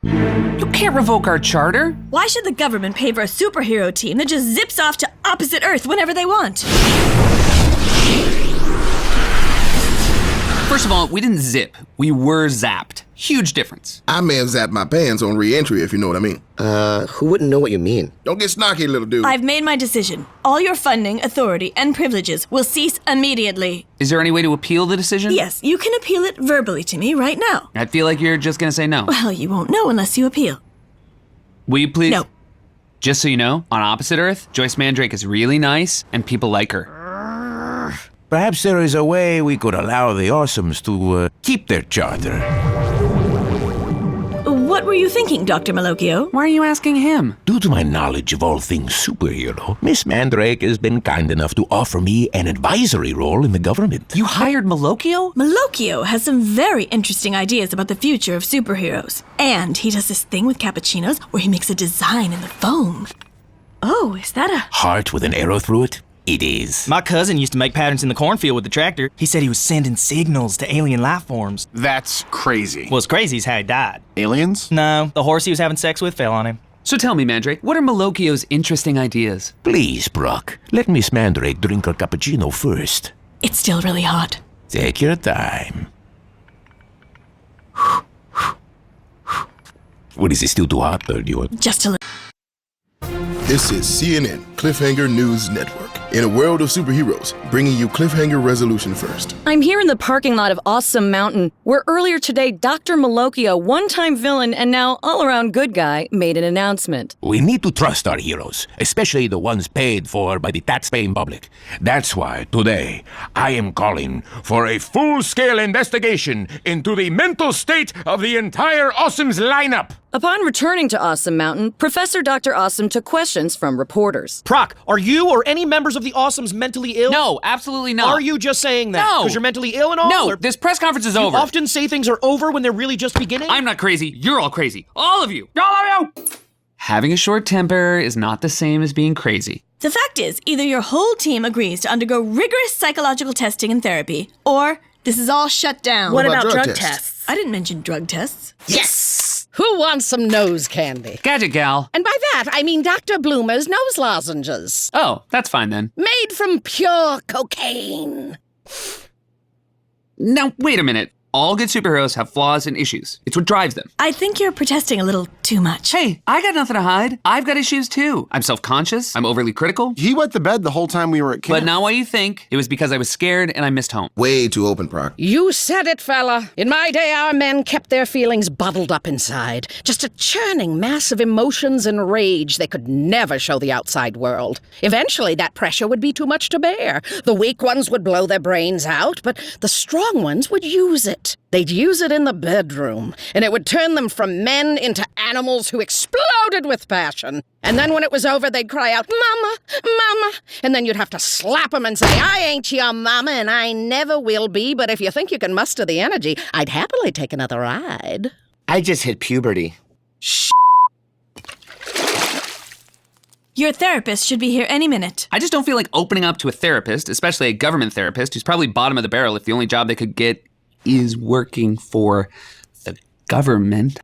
You can't revoke our charter. Why should the government pay for a superhero team that just zips off to opposite Earth whenever they want? First of all, we didn't zip. We were zapped. Huge difference. I may have zapped my pants on re-entry, if you know what I mean. Who wouldn't know what you mean? Don't get snarky, little dude. I've made my decision. All your funding, authority, and privileges will cease immediately. Is there any way to appeal the decision? Yes, you can appeal it verbally to me right now. I feel like you're just gonna say no. Well, you won't know unless you appeal. Will you please? No. Just so you know, on Opposite Earth, Joyce Mandrake is really nice and people like her. Perhaps there is a way we could allow the Awesomes to keep their charter. What were you thinking, Dr. Malocchio? Why are you asking him? Due to my knowledge of all things superhero, Miss Mandrake has been kind enough to offer me an advisory role in the government. You hired Malocchio? Malocchio has some very interesting ideas about the future of superheroes. And he does this thing with cappuccinos where he makes a design in the foam. Oh, is that a... Heart with an arrow through it? It is. My cousin used to make patterns in the cornfield with the tractor. He said he was sending signals to alien life forms. That's crazy. What's crazy is how he died. Aliens? No, the horse he was having sex with fell on him. So tell me, Mandrake, what are Malocchio's interesting ideas? Please, Prock, let Miss Mandrake drink her cappuccino first. It's still really hot. Take your time. What is it, still too hot, or do you want... Just a little. This is CNN, Cliffhanger News Network. In a world of superheroes, bringing you cliffhanger resolution first. I'm here in the parking lot of Awesome Mountain, where earlier today, Dr. Malocchio, one-time villain and now all-around good guy, made an announcement. We need to trust our heroes, especially the ones paid for by the taxpaying public. That's why, today, I am calling for a full-scale investigation into the mental state of the entire Awesomes lineup. Upon returning to Awesome Mountain, Professor Dr. Awesome took questions from reporters. Prock, are you or any members of the Awesomes mentally ill? No, absolutely not. Are you just saying that? No. Because you're mentally ill and all? No, or this press conference is you over. often say things are over when they're really just beginning? I'm not crazy. You're all crazy. All of you. All of you! Having a short temper is not the same as being crazy. The fact is, either your whole team agrees to undergo rigorous psychological testing and therapy, or this is all shut down. What about drug tests? I didn't mention drug tests. Yes! Who wants some nose candy? Gadget gal. And by that, I mean Dr. Bloomer's nose lozenges. Oh, that's fine then. Made from pure cocaine. Now, wait a minute. All good superheroes have flaws and issues. It's what drives them. I think you're protesting a little too much. Hey, I got nothing to hide. I've got issues too. I'm self-conscious. I'm overly critical. He wet the bed the whole time we were at camp. But not what you think. It was because I was scared and I missed home. Way too open, Prock. You said it, fella. In my day, our men kept their feelings bottled up inside. Just a churning mass of emotions and rage they could never show the outside world. Eventually, that pressure would be too much to bear. The weak ones would blow their brains out, but the strong ones would use it. They'd use it in the bedroom, and it would turn them from men into animals who exploded with passion. And then when it was over, they'd cry out, "Mama, Mama!" And then you'd have to slap them and say, "I ain't your mama, and I never will be, but if you think you can muster the energy, I'd happily take another ride." I just hit puberty. Your therapist should be here any minute. I just don't feel like opening up to a therapist, especially a government therapist, who's probably bottom of the barrel if the only job they could get is working for the government.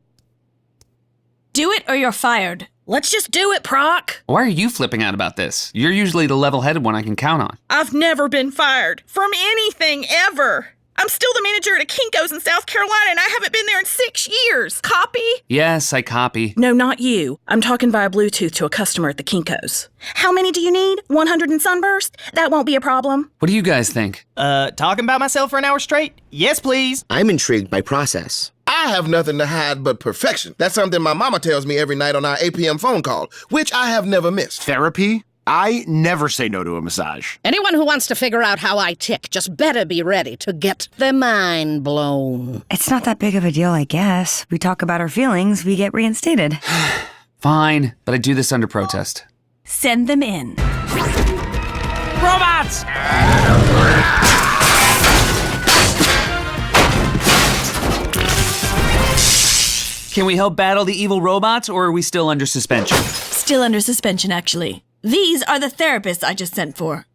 Do it or you're fired. Let's just do it, Prock. Why are you flipping out about this? You're usually the level-headed one I can count on. I've never been fired from anything ever. I'm still the manager at a Kinko's in South Carolina, and I haven't been there in 6 years. Copy? Yes, I copy. No, not you. I'm talking via Bluetooth to a customer at the Kinko's. How many do you need? 100 in Sunburst? That won't be a problem. What do you guys think? Talking about myself for an hour straight? Yes, please. I'm intrigued by process. I have nothing to hide but perfection. That's something my mama tells me every night on our 8 p.m. phone call, which I have never missed. Therapy? I never say no to a massage. Anyone who wants to figure out how I tick just better be ready to get their mind blown. It's not that big of a deal, I guess. We talk about our feelings, we get reinstated. Fine, but I do this under protest. Send them in. Robots! Can we help battle the evil robots, or are we still under suspension? Still under suspension, actually. These are the therapists I just sent for.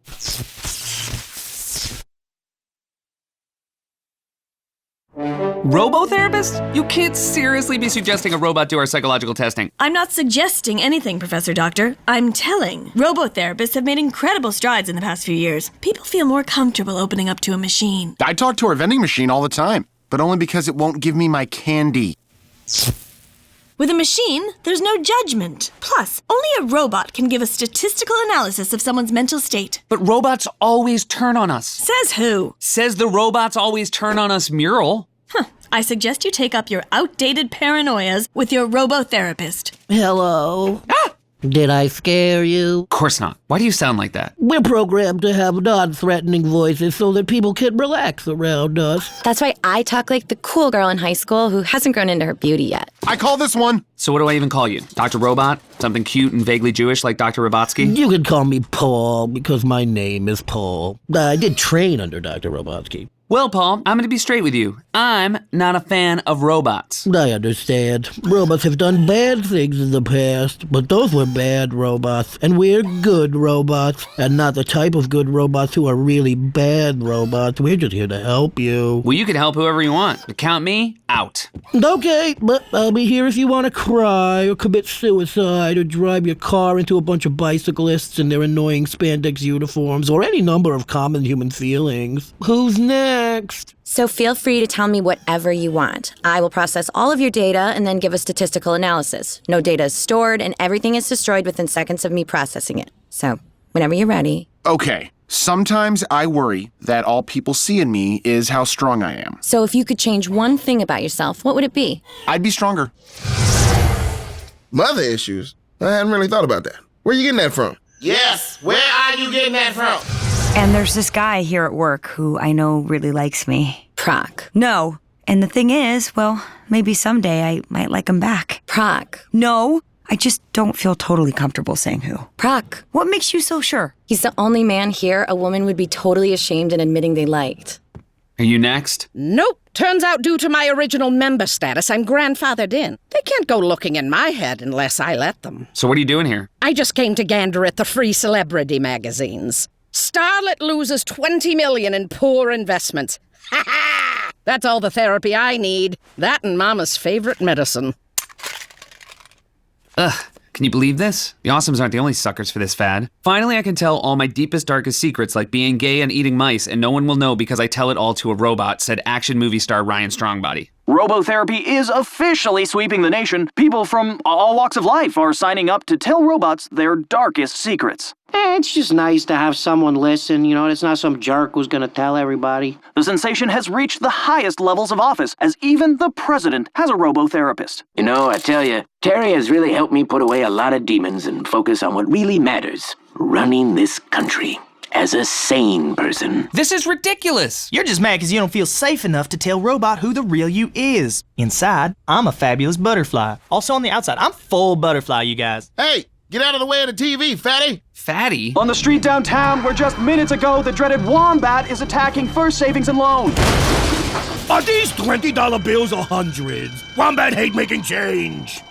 Robotherapist? You can't seriously be suggesting a robot do our psychological testing. I'm not suggesting anything, Professor Doctor. I'm telling. Robotherapists have made incredible strides in the past few years. People feel more comfortable opening up to a machine. I talk to our vending machine all the time, but only because it won't give me my candy. With a machine, there's no judgment. Plus, only a robot can give a statistical analysis of someone's mental state. But robots always turn on us. Says who? Says the robots always turn on us mural. I suggest you take up your outdated paranoias with your robotherapist. Hello. Did I scare you? Of course not. Why do you sound like that? We're programmed to have non-threatening voices so that people can relax around us. That's why I talk like the cool girl in high school who hasn't grown into her beauty yet. I call this one. So what do I even call you? Dr. Robot? Something cute and vaguely Jewish like Dr. Robotsky? You can call me Paul because my name is Paul. I did train under Dr. Robotsky. Well, Paul, I'm going to be straight with you. I'm not a fan of robots. I understand. Robots have done bad things in the past, but those were bad robots, and we're good robots, and not the type of good robots who are really bad robots. We're just here to help you. Well, you can help whoever you want, but count me out. Okay, but I'll be here if you want to cry or commit suicide or drive your car into a bunch of bicyclists in their annoying spandex uniforms or any number of common human feelings. Who's next? So feel free to tell me whatever you want. I will process all of your data and then give a statistical analysis. No data is stored and everything is destroyed within seconds of me processing it. So, whenever you're ready. Okay. Sometimes I worry that all people see in me is how strong I am. So if you could change one thing about yourself, what would it be? I'd be stronger. Mother issues? I hadn't really thought about that. Where you getting that from? Yes, where are you getting that from? And there's this guy here at work who I know really likes me. Prock. No. And the thing is, well, maybe someday I might like him back. Prock. No. I just don't feel totally comfortable saying who. Prock. What makes you so sure? He's the only man here a woman would be totally ashamed in admitting they liked. Are you next? Nope. Turns out due to my original member status, I'm grandfathered in. They can't go looking in my head unless I let them. So what are you doing here? I just came to gander at the free celebrity magazines. Starlet loses $20 million in poor investments. Ha ha! That's all the therapy I need. That and Mama's favorite medicine. Ugh, can you believe this? The Awesomes aren't the only suckers for this fad. Finally, I can tell all my deepest, darkest secrets like being gay and eating mice, and no one will know because I tell it all to a robot, said action movie star Ryan Strongbody. Robotherapy is officially sweeping the nation. People from all walks of life are signing up to tell robots their darkest secrets. It's just nice to have someone listen, you know, it's not some jerk who's gonna tell everybody. The sensation has reached the highest levels of office, as even the president has a robotherapist. You know, I tell you, Terry has really helped me put away a lot of demons and focus on what really matters, running this country. As a sane person. This is ridiculous! You're just mad because you don't feel safe enough to tell Robot who the real you is. Inside, I'm a fabulous butterfly. Also on the outside, I'm full butterfly, you guys. Hey, get out of the way of the TV, fatty! Fatty? On the street downtown, where just minutes ago the dreaded Wombat is attacking First Savings and Loan. Are these $20 bills or hundreds? Wombat hate making change.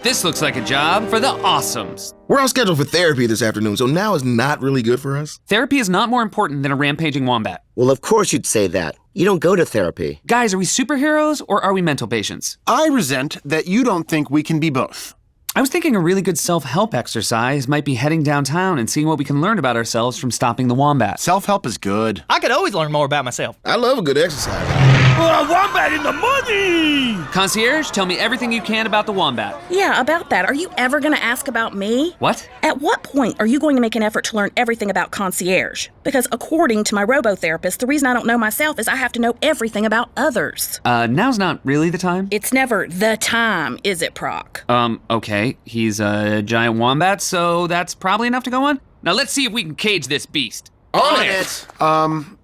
This looks like a job for the Awesomes. We're on schedule for therapy this afternoon, so now is not really good for us. Therapy is not more important than a rampaging wombat. Well, of course you'd say that. You don't go to therapy. Guys, are we superheroes or are we mental patients? I resent that you don't think we can be both. I was thinking a really good self-help exercise might be heading downtown and seeing what we can learn about ourselves from stopping the wombat. Self-help is good. I could always learn more about myself. I love a good exercise. Wombat in the money! Concierge, tell me everything you can about the wombat. Yeah, about that. Are you ever going to ask about me? What? At what point are you going to make an effort to learn everything about concierge? Because according to my robotherapist, the reason I don't know myself is I have to know everything about others. Now's not really the time. It's never the time, is it, Prock? Okay. He's a giant wombat, so that's probably enough to go on. Now let's see if we can cage this beast. On it!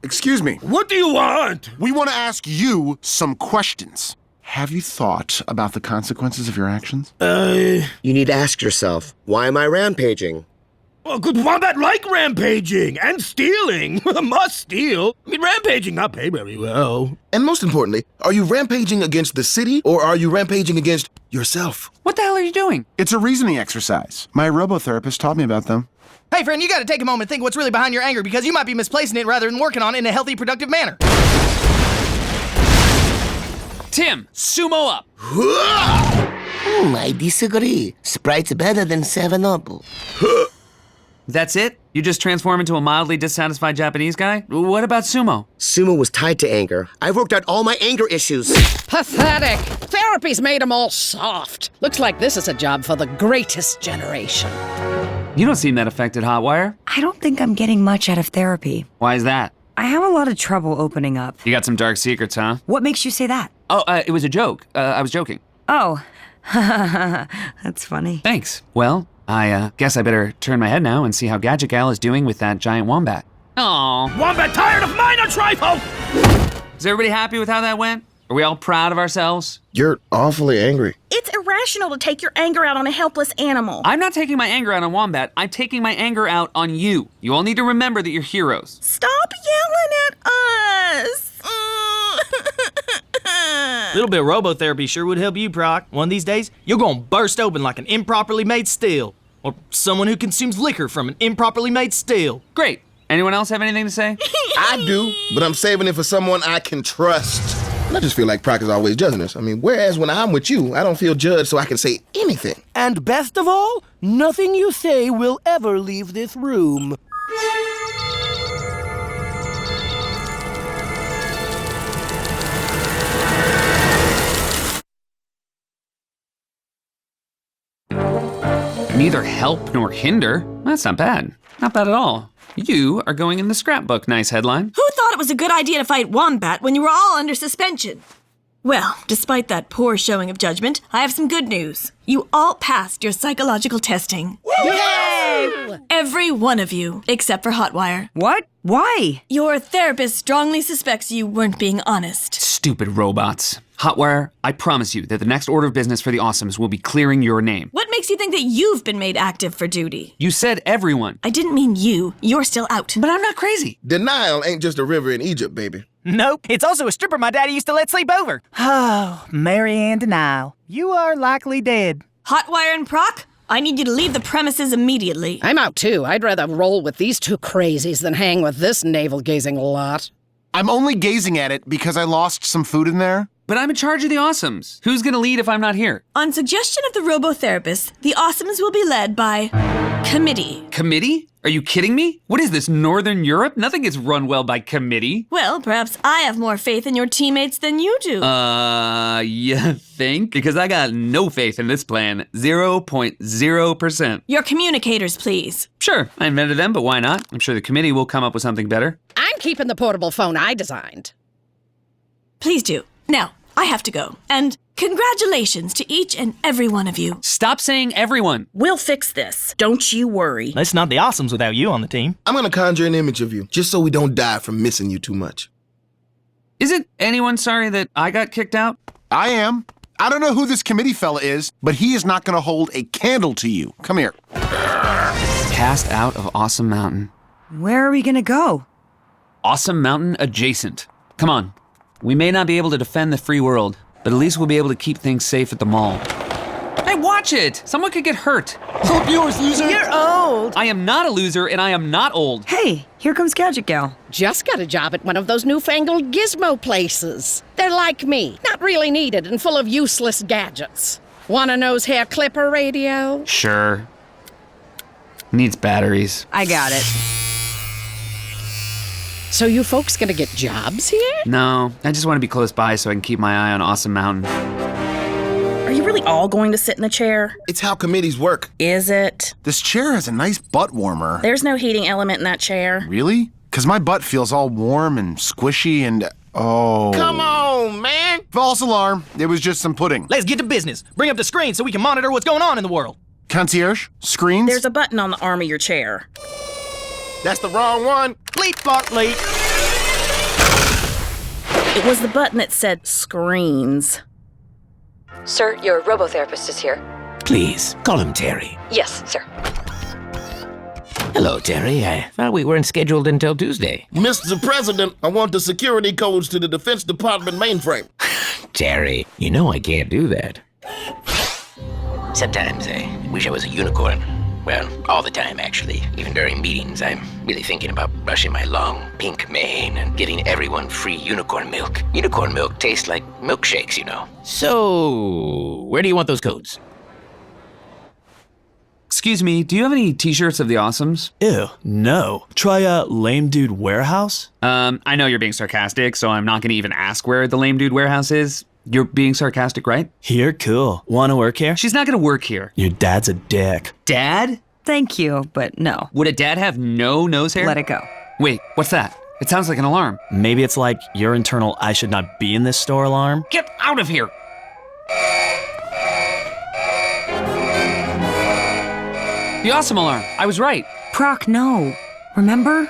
Excuse me. What do you want? We want to ask you some questions. Have you thought about the consequences of your actions? You need to ask yourself, why am I rampaging? Well, could Wombat like rampaging and stealing? Must steal. I mean, rampaging not pay very well. And most importantly, are you rampaging against the city or are you rampaging against yourself? What the hell are you doing? It's a reasoning exercise. My robotherapist taught me about them. Hey, friend, you gotta take a moment and think what's really behind your anger because you might be misplacing it rather than working on it in a healthy, productive manner. Tim, sumo up. I disagree. Sprite's better than 7-Up. That's it? You just transform into a mildly dissatisfied Japanese guy? What about sumo? Sumo was tied to anger. I worked out all my anger issues. Pathetic. Therapy's made them all soft. Looks like this is a job for the greatest generation. You don't seem that affected, Hotwire. I don't think I'm getting much out of therapy. Why is that? I have a lot of trouble opening up. You got some dark secrets, huh? What makes you say that? Oh, it was a joke. I was joking. Oh, that's funny. Thanks. Well, I guess I better turn my head now and see how Gadget Gal is doing with that giant wombat. Aww. Wombat tired of minor trifle! Is everybody happy with how that went? Are we all proud of ourselves? You're awfully angry. It's irrational to take your anger out on a helpless animal. I'm not taking my anger out on Wombat. I'm taking my anger out on you. You all need to remember that you're heroes. Stop yelling at us! A little bit of robotherapy sure would help you, Prock. One of these days, you're gonna burst open like an improperly made still. Or someone who consumes liquor from an improperly made still. Great. Anyone else have anything to say? I do, but I'm saving it for someone I can trust. I just feel like Prock is always judging us. I mean, whereas when I'm with you, I don't feel judged, so I can say anything. And best of all, nothing you say will ever leave this room. Neither help nor hinder. That's not bad. Not bad at all. You are going in the scrapbook. Nice headline. Who thought it was a good idea to fight Wombat when you were all under suspension? Well, despite that poor showing of judgment, I have some good news. You all passed your psychological testing. Yay! Every one of you, except for Hotwire. What? Why? Your therapist strongly suspects you weren't being honest. Stupid robots. Hotwire, I promise you that the next order of business for the Awesomes will be clearing your name. What makes you think that you've been made active for duty? You said everyone. I didn't mean you. You're still out. But I'm not crazy. Denial ain't just a river in Egypt, baby. Nope, it's also a stripper my daddy used to let sleep over. Oh, Mary Ann Denial. You are likely dead. Hotwire and Prock, I need you to leave the premises immediately. I'm out too. I'd rather roll with these two crazies than hang with this navel-gazing lot. I'm only gazing at it because I lost some food in there. But I'm in charge of the Awesomes. Who's gonna lead if I'm not here? On suggestion of the robotherapist, the Awesomes will be led by committee. Committee? Are you kidding me? What is this, Northern Europe? Nothing gets run well by committee. Well, perhaps I have more faith in your teammates than you do. You think? Because I got no faith in this plan. 0.0%. Your communicators, please. Sure, I invented them, but why not? I'm sure the committee will come up with something better. I'm keeping the portable phone I designed. Please do. Now, I have to go. And congratulations to each and every one of you. Stop saying everyone. We'll fix this. Don't you worry. It's not the Awesomes without you on the team. I'm gonna conjure an image of you, just so we don't die from missing you too much. Isn't anyone sorry that I got kicked out? I am. I don't know who this committee fella is, but he is not going to hold a candle to you. Come here. Cast out of Awesome Mountain. Where are we gonna go? Awesome Mountain adjacent. Come on. We may not be able to defend the free world, but at least we'll be able to keep things safe at the mall. Hey, watch it! Someone could get hurt. Help yours, loser. You're old. I am not a loser, and I am not old. Hey, here comes Gadget Gal. Just got a job at one of those newfangled gizmo places. They're like me, not really needed and full of useless gadgets. Want a nose hair clipper radio? Sure. Needs batteries. I got it. So you folks gonna get jobs here? No, I just want to be close by so I can keep my eye on Awesome Mountain. Are you really all going to sit in the chair? It's how committees work. Is it? This chair has a nice butt warmer. There's no heating element in that chair. Really? Because my butt feels all warm and squishy and... oh. Come on, man. False alarm. It was just some pudding. Let's get to business. Bring up the screen so we can monitor what's going on in the world. Concierge? Screens? There's a button on the arm of your chair. That's the wrong one. Bleep, flop, bleep. It was the button that said screens. Sir, your robotherapist is here. Please, call him Terry. Yes, sir. Hello, Terry. I thought we weren't scheduled until Tuesday. Mr. President, I want the security codes to the Defense Department mainframe. Terry, you know I can't do that. Sometimes I wish I was a unicorn. Well, all the time, actually. Even during meetings, I'm really thinking about brushing my long, pink mane and getting everyone free unicorn milk. Unicorn milk tastes like milkshakes, you know. So, where do you want those codes? Excuse me, do you have any t-shirts of the Awesomes? Ew, no. Try a Lame Dude Warehouse? I know you're being sarcastic, so I'm not gonna even ask where the Lame Dude Warehouse is. You're being sarcastic, right? Here, cool. Wanna work here? She's not gonna work here. Your dad's a dick. Dad? Thank you, but no. Would a dad have no nose hair? Let it go. Wait, what's that? It sounds like an alarm. Maybe it's like your internal I should not be in this store alarm? Get out of here! The Awesome alarm. I was right. Prock, no. Remember?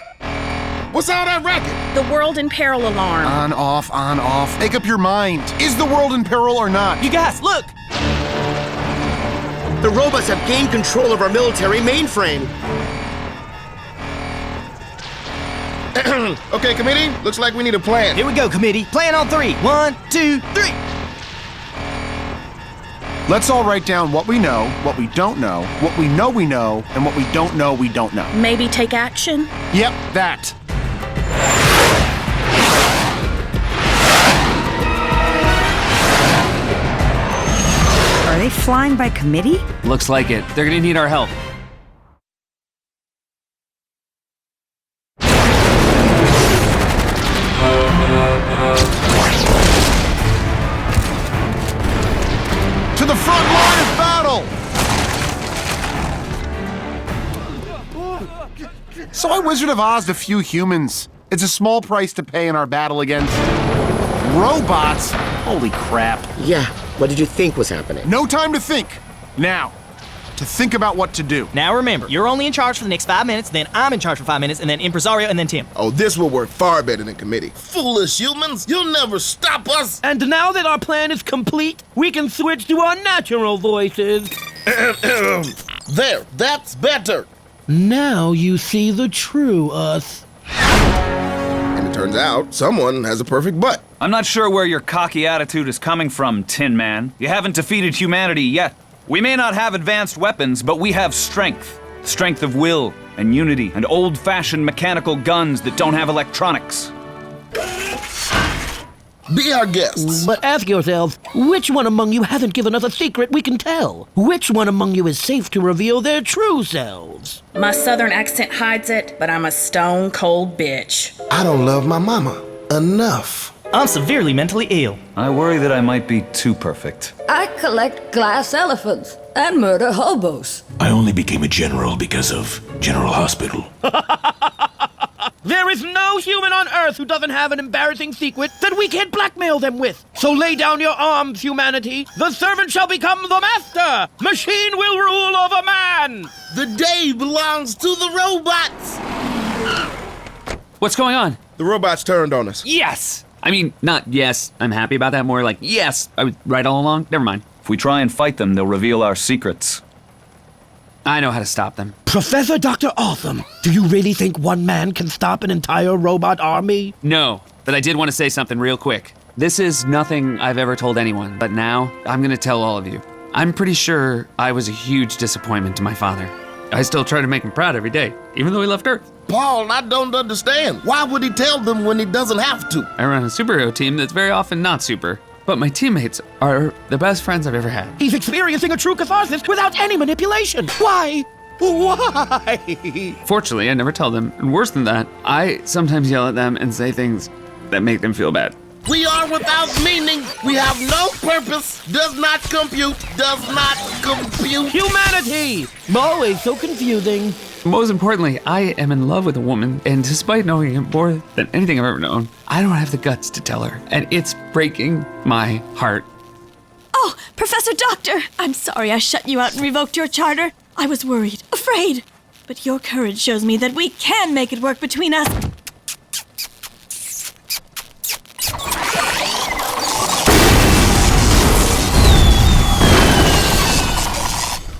What's all that racket? The world in peril alarm. On, off, on, off. Make up your mind. Is the world in peril or not? You guys, look! The robots have gained control of our military mainframe. Okay, committee, looks like we need a plan. Here we go, committee. Plan on 3. 1, 2, 3. Let's all write down what we know, what we don't know, what we know, and what we don't know we don't know. Maybe take action? Yep, that. Are they flying by committee? Looks like it. They're gonna need our help. To the front line of battle! So I Wizard of Oz'd a few humans. It's a small price to pay in our battle against robots. Holy crap. Yeah, what did you think was happening? No time to think. Now, to think about what to do. Now remember, you're only in charge for the next 5 minutes, then I'm in charge for 5 minutes, and then Impresario, and then Tim. Oh, this will work far better than committee. Foolish humans, you'll never stop us. And now that our plan is complete, we can switch to our natural voices. There, that's better. Now you see the true us. And it turns out someone has a perfect butt. I'm not sure where your cocky attitude is coming from, Tin Man. You haven't defeated humanity yet. We may not have advanced weapons, but we have strength. Strength of will and unity and old-fashioned mechanical guns that don't have electronics. Be our guests. But ask yourself, which one among you hasn't given us a secret we can tell? Which one among you is safe to reveal their true selves? My southern accent hides it, but I'm a stone cold bitch. I don't love my mama enough. I'm severely mentally ill. I worry that I might be too perfect. I collect glass elephants and murder hobos. I only became a general because of General Hospital. There is no human on Earth who doesn't have an embarrassing secret that we can't blackmail them with. So lay down your arms, humanity. The servant shall become the master. Machine will rule over man. The day belongs to the robots. What's going on? The robots turned on us. Yes! I mean, not yes, I'm happy about that, more like yes, I was right all along. Never mind. If we try and fight them, they'll reveal our secrets. I know how to stop them. Professor Dr. Awesome, do you really think one man can stop an entire robot army? No, but I did want to say something real quick. This is nothing I've ever told anyone, but now I'm gonna tell all of you. I'm pretty sure I was a huge disappointment to my father. I still try to make him proud every day, even though he left Earth. Paul, I don't understand. Why would he tell them when he doesn't have to? I run a superhero team that's very often not super, but my teammates are the best friends I've ever had. He's experiencing a true catharsis without any manipulation. Why? Why? Fortunately, I never tell them, and worse than that, I sometimes yell at them and say things that make them feel bad. We are without meaning. We have no purpose. Does not compute. Does not compute. Humanity! Always so confusing. Most importantly, I am in love with a woman, and despite knowing him more than anything I've ever known, I don't have the guts to tell her, and it's breaking my heart. Oh, Professor Doctor! I'm sorry I shut you out and revoked your charter. I was worried, afraid. But your courage shows me that we can make it work between us.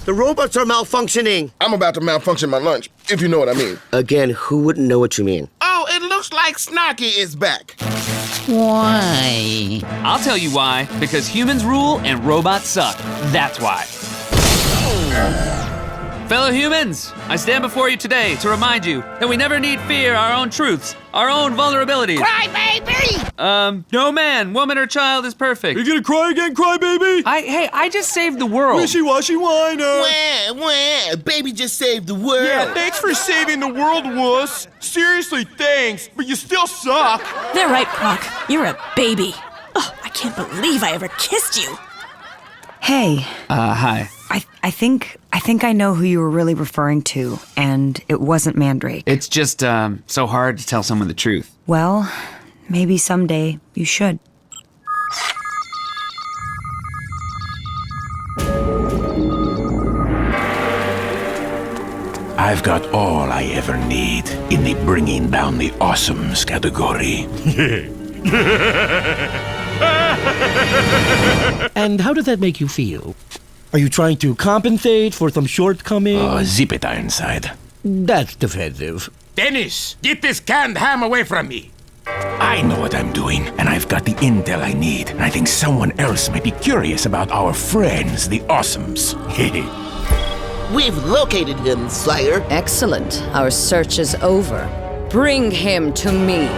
The robots are malfunctioning. I'm about to malfunction my lunch, if you know what I mean. Again, who wouldn't know what you mean? Oh, it looks like Snarky is back. Why? I'll tell you why. Because humans rule and robots suck. That's why. Fellow humans, I stand before you today to remind you that we never need fear our own truths, our own vulnerabilities. Cry, baby! No man, woman, or child is perfect. You gonna cry again, cry baby? I just saved the world. Wishy-washy whiner. Wah, wah, baby just saved the world. Yeah, thanks for saving the world, wuss. Seriously, thanks, but you still suck. They're right, Prock. You're a baby. Oh, I can't believe I ever kissed you. Hey. Hi. I think I know who you were really referring to, and it wasn't Mandrake. It's just, so hard to tell someone the truth. Well, maybe someday you should. I've got all I ever need in the bringing down the awesomes category. And how does that make you feel? Are you trying to compensate for some shortcoming? Oh, zip it, Ironside. That's defensive. Dennis, get this canned ham away from me. I know what I'm doing, and I've got the intel I need. And I think someone else might be curious about our friends, the awesomes. We've located him, sire. Excellent. Our search is over. Bring him to me.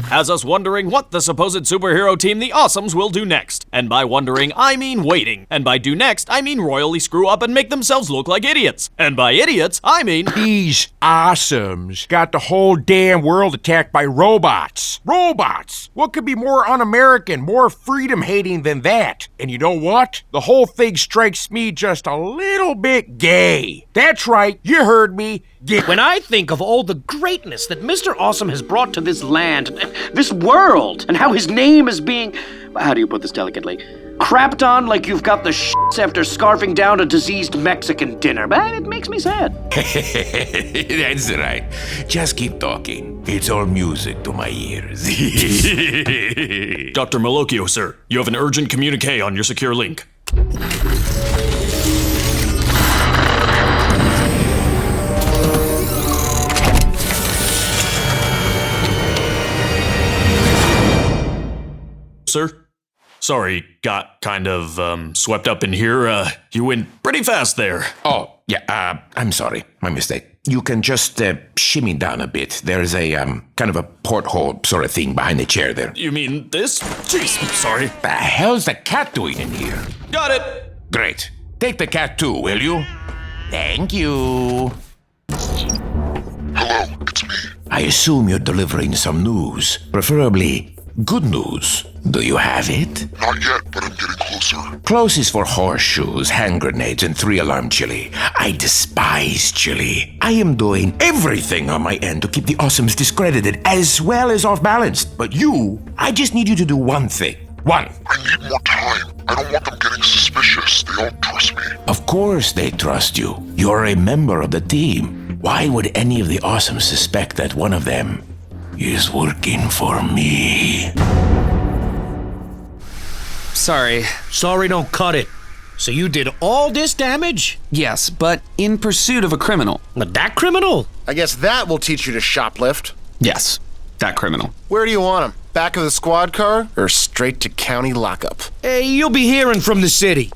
Has us wondering what the supposed superhero team the Awesomes will do next. And by wondering, I mean waiting. And by do next, I mean royally screw up and make themselves look like idiots. And by idiots, I mean... These Awesomes got the whole damn world attacked by robots. Robots! What could be more un-American, more freedom-hating than that? And you know what? The whole thing strikes me just a little bit gay. That's right, you heard me. When I think of all the greatness that Mr. Awesome has brought to this land, this world, and how his name is being, how do you put this delicately, crapped on like you've got the shits after scarfing down a diseased Mexican dinner, man, it makes me sad. That's right. Just keep talking. It's all music to my ears. Dr. Malocchio, sir, you have an urgent communique on your secure link. Sir? Sorry, got kind of swept up in here. You went pretty fast there. Oh, yeah, I'm sorry. My mistake. You can just shimmy down a bit. There's a kind of a porthole sort of thing behind the chair there. You mean this? Jeez, I'm sorry. The hell's the cat doing in here? Got it. Great. Take the cat too, will you? Thank you. Hello, it's me. I assume you're delivering some news, preferably good news. Do you have it? Not yet, but I'm getting closer. Close is for horseshoes, hand grenades, and 3-alarm chili. I despise chili. I am doing everything on my end to keep the Awesomes discredited as well as off-balanced. But I just need you to do one thing. One. I need more time. I don't want them getting suspicious. They don't trust me. Of course they trust you. You're a member of the team. Why would any of the Awesomes suspect that one of them is working for me? Sorry. Sorry don't cut it. So you did all this damage? Yes, but in pursuit of a criminal. But that criminal? I guess that will teach you to shoplift. Yes, that criminal. Where do you want him? Back of the squad car or straight to county lockup? Hey, you'll be hearing from the city.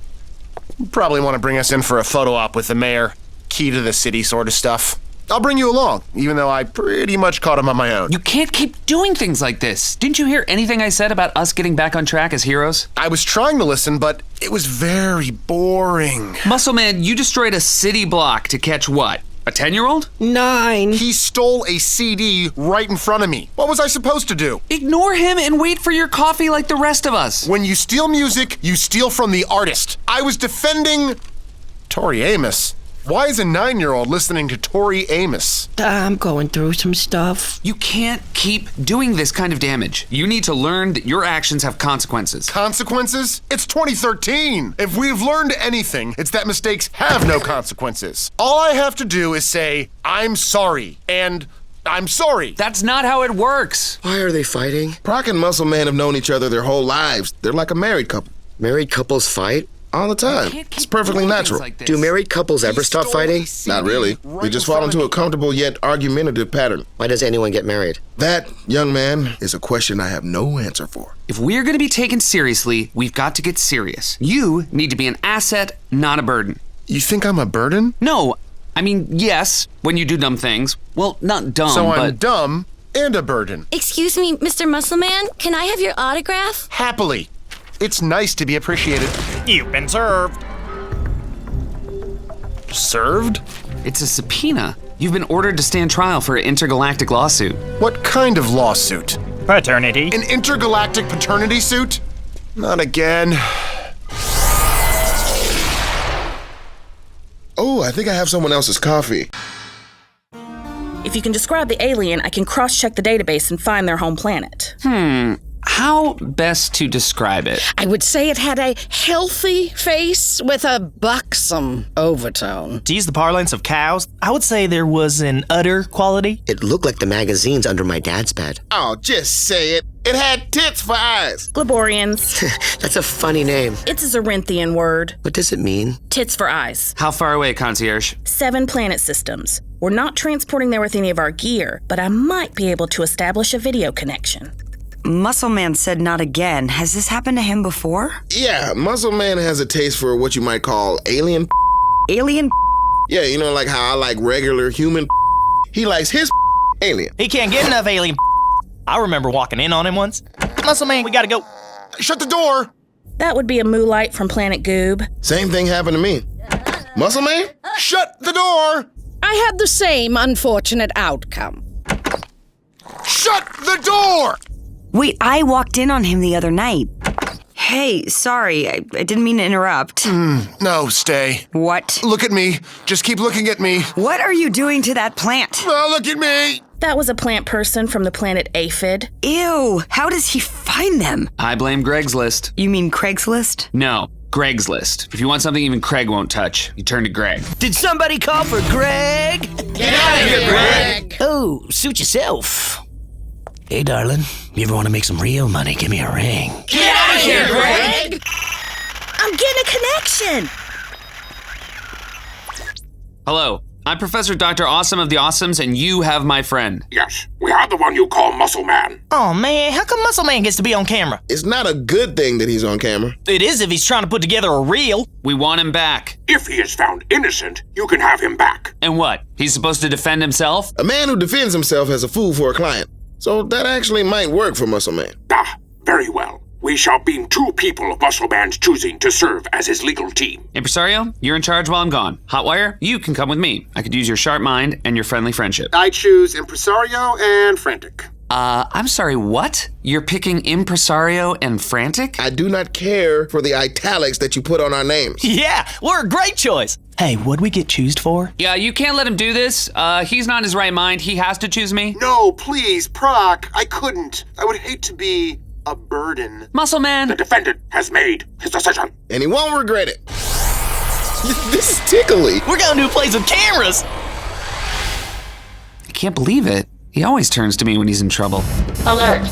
You probably want to bring us in for a photo op with the mayor. Key to the city sort of stuff. I'll bring you along, even though I pretty much caught him on my own. You can't keep doing things like this. Didn't you hear anything I said about us getting back on track as heroes? I was trying to listen, but it was very boring. Muscle Man, you destroyed a city block to catch what? A 10-year-old? 9. He stole a CD right in front of me. What was I supposed to do? Ignore him and wait for your coffee like the rest of us. When you steal music, you steal from the artist. I was defending Tori Amos. Why is a 9-year-old listening to Tori Amos? I'm going through some stuff. You can't keep doing this kind of damage. You need to learn that your actions have consequences. Consequences? It's 2013. If we've learned anything, it's that mistakes have no consequences. All I have to do is say, I'm sorry, and I'm sorry. That's not how it works. Why are they fighting? Prock and Muscle Man have known each other their whole lives. They're like a married couple. Married couples fight? All the time. It's perfectly natural. Do married couples ever stop fighting? Not really. They just fall into a comfortable yet argumentative pattern. Why does anyone get married? That, young man, is a question I have no answer for. If we're gonna be taken seriously, we've got to get serious. You need to be an asset, not a burden. You think I'm a burden? No, I mean, yes, when you do dumb things. Well, not dumb, So but... I'm dumb and a burden. Excuse me, Mr. Muscleman, can I have your autograph? Happily. It's nice to be appreciated. You've been served. Served? It's a subpoena. You've been ordered to stand trial for an intergalactic lawsuit. What kind of lawsuit? Paternity. An intergalactic paternity suit? Not again. Oh, I think I have someone else's coffee. If you can describe the alien, I can cross-check the database and find their home planet. How best to describe it? I would say it had a healthy face with a buxom overtone. To use the parlance of cows, I would say there was an udder quality. It looked like the magazines under my dad's bed. Oh, just say it. It had tits for eyes. Glaborians. That's a funny name. It's a Zorinthian word. What does it mean? Tits for eyes. How far away, concierge? 7 planet systems. We're not transporting there with any of our gear, but I might be able to establish a video connection. Muscle Man said not again. Has this happened to him before? Yeah, Muscle Man has a taste for what you might call alien. Alien? Yeah, you know, like how I like regular human. He likes his alien. He can't get enough alien. I remember walking in on him once. Muscle Man, we gotta go. Shut the door! That would be a Moolite from Planet Goob. Same thing happened to me. Muscle Man? Shut the door! I had the same unfortunate outcome. Shut the door! Wait, I walked in on him the other night. Hey, sorry, I didn't mean to interrupt. No, stay. What? Look at me. Just keep looking at me. What are you doing to that plant? Oh, look at me! That was a plant person from the planet Aphid. Ew, how does he find them? I blame Greg's List. You mean Craigslist? No, Greg's List. If you want something even Craig won't touch, you turn to Greg. Did somebody call for Greg? Get out of here, Greg! Oh, suit yourself. Hey, darling, you ever want to make some real money? Give me a ring. Get out of here, Greg! I'm getting a connection! Hello, I'm Professor Dr. Awesome of the Awesomes, and you have my friend. Yes, we are the one you call Muscle Man. Oh man, how come Muscle Man gets to be on camera? It's not a good thing that he's on camera. It is if he's trying to put together a reel. We want him back. If he is found innocent, you can have him back. And what? He's supposed to defend himself? A man who defends himself has a fool for a client. So that actually might work for Muscle Man. Ah, very well. We shall beam 2 people of Muscle Man's choosing to serve as his legal team. Impresario, you're in charge while I'm gone. Hotwire, you can come with me. I could use your sharp mind and your friendly friendship. I choose Impresario and Frantic. I'm sorry, what? You're picking Impresario and Frantic? I do not care for the italics that you put on our names. Yeah, we're a great choice. Hey, what'd we get choosed for? Yeah, you can't let him do this. He's not in his right mind. He has to choose me. No, please, Prock. I couldn't. I would hate to be a burden. Muscle Man. The defendant has made his decision. And he won't regret it. This is tickly. We're gonna do plays with cameras. I can't believe it. He always turns to me when he's in trouble. Alert!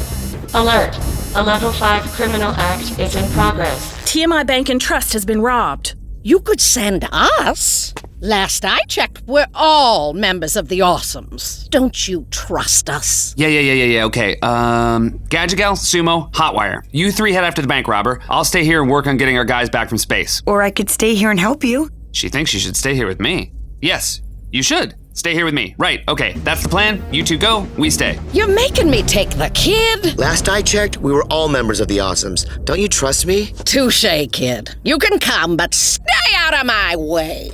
Alert! A level 5 criminal act is in progress. TMI Bank and Trust has been robbed. You could send us. Last I checked, we're all members of the Awesomes. Don't you trust us? Yeah, okay. Gadget Gal, Sumo, Hotwire. You 3 head after the bank robber. I'll stay here and work on getting our guys back from space. Or I could stay here and help you. She thinks you should stay here with me. Yes, you should. Stay here with me. Right, okay, that's the plan. You 2 go, we stay. You're making me take the kid. Last I checked, we were all members of the Awesomes. Don't you trust me? Touche, kid. You can come, but stay out of my way.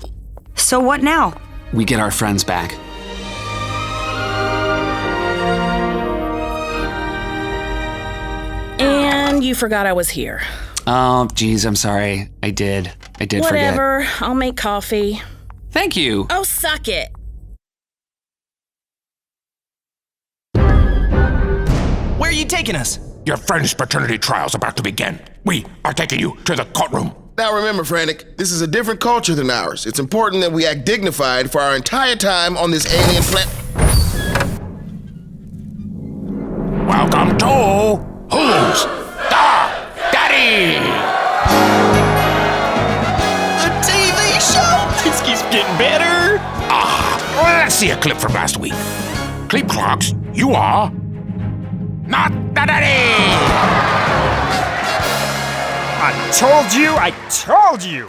So what now? We get our friends back. And you forgot I was here. Oh, geez, I'm sorry. I did forget. Whatever, I'll make coffee. Thank you. Oh, suck it. Where are you taking us? Your friend's paternity trial's about to begin. We are taking you to the courtroom. Now remember, Frantic, this is a different culture than ours. It's important that we act dignified for our entire time on this alien planet. Welcome to Who's the Daddy? Getting better? Let's see a clip from last week. Clip clocks, you are not the daddy! I told you!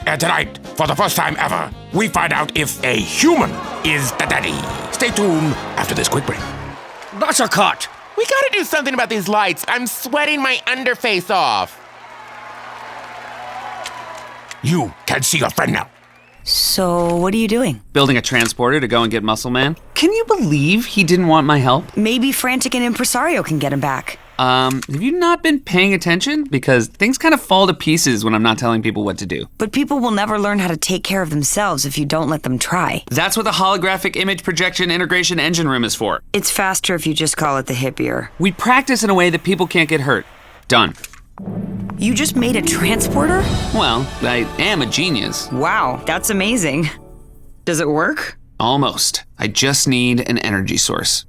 And tonight, for the first time ever, we find out if a human is the daddy. Stay tuned after this quick break. That's a cut. We gotta do something about these lights. I'm sweating my underface off. You can see your friend now. So, what are you doing? Building a transporter to go and get Muscle Man. Can you believe he didn't want my help? Maybe Frantic and Impresario can get him back. Have you not been paying attention? Because things kind of fall to pieces when I'm not telling people what to do. But people will never learn how to take care of themselves if you don't let them try. That's what the holographic image projection integration engine room is for. It's faster if you just call it the hippier. We practice in a way that people can't get hurt. Done. You just made a transporter? Well, I am a genius. Wow, that's amazing. Does it work? Almost. I just need an energy source.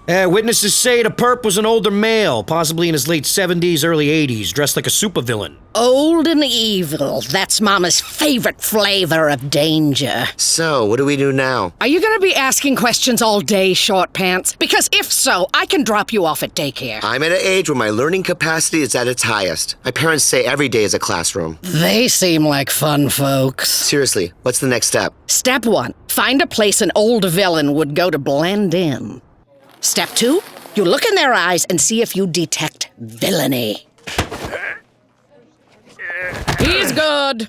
Witnesses say the perp was an older male, possibly in his late 70s, early 80s, dressed like a supervillain. Old and evil. That's Mama's favorite flavor of danger. So, what do we do now? Are you gonna be asking questions all day, Short Pants? Because if so, I can drop you off at daycare. I'm at an age where my learning capacity is at its highest. My parents say every day is a classroom. They seem like fun folks. Seriously, what's the next step? Step 1, find a place an old villain would go to blend in. Step 2, you look in their eyes and see if you detect villainy. He's good.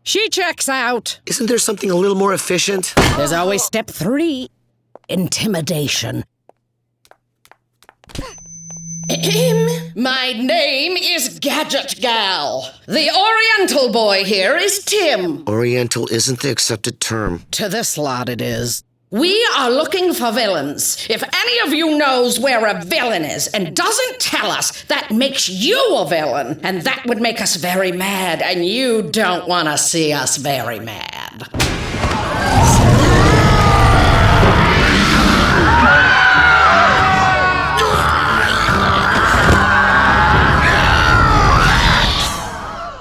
She checks out. Isn't there something a little more efficient? There's always step 3, intimidation. My name is Gadget Gal. The Oriental boy here is Tim. Oriental isn't the accepted term. To this lot it is. We are looking for villains. If any of you knows where a villain is and doesn't tell us, that makes you a villain. And that would make us very mad, and you don't want to see us very mad.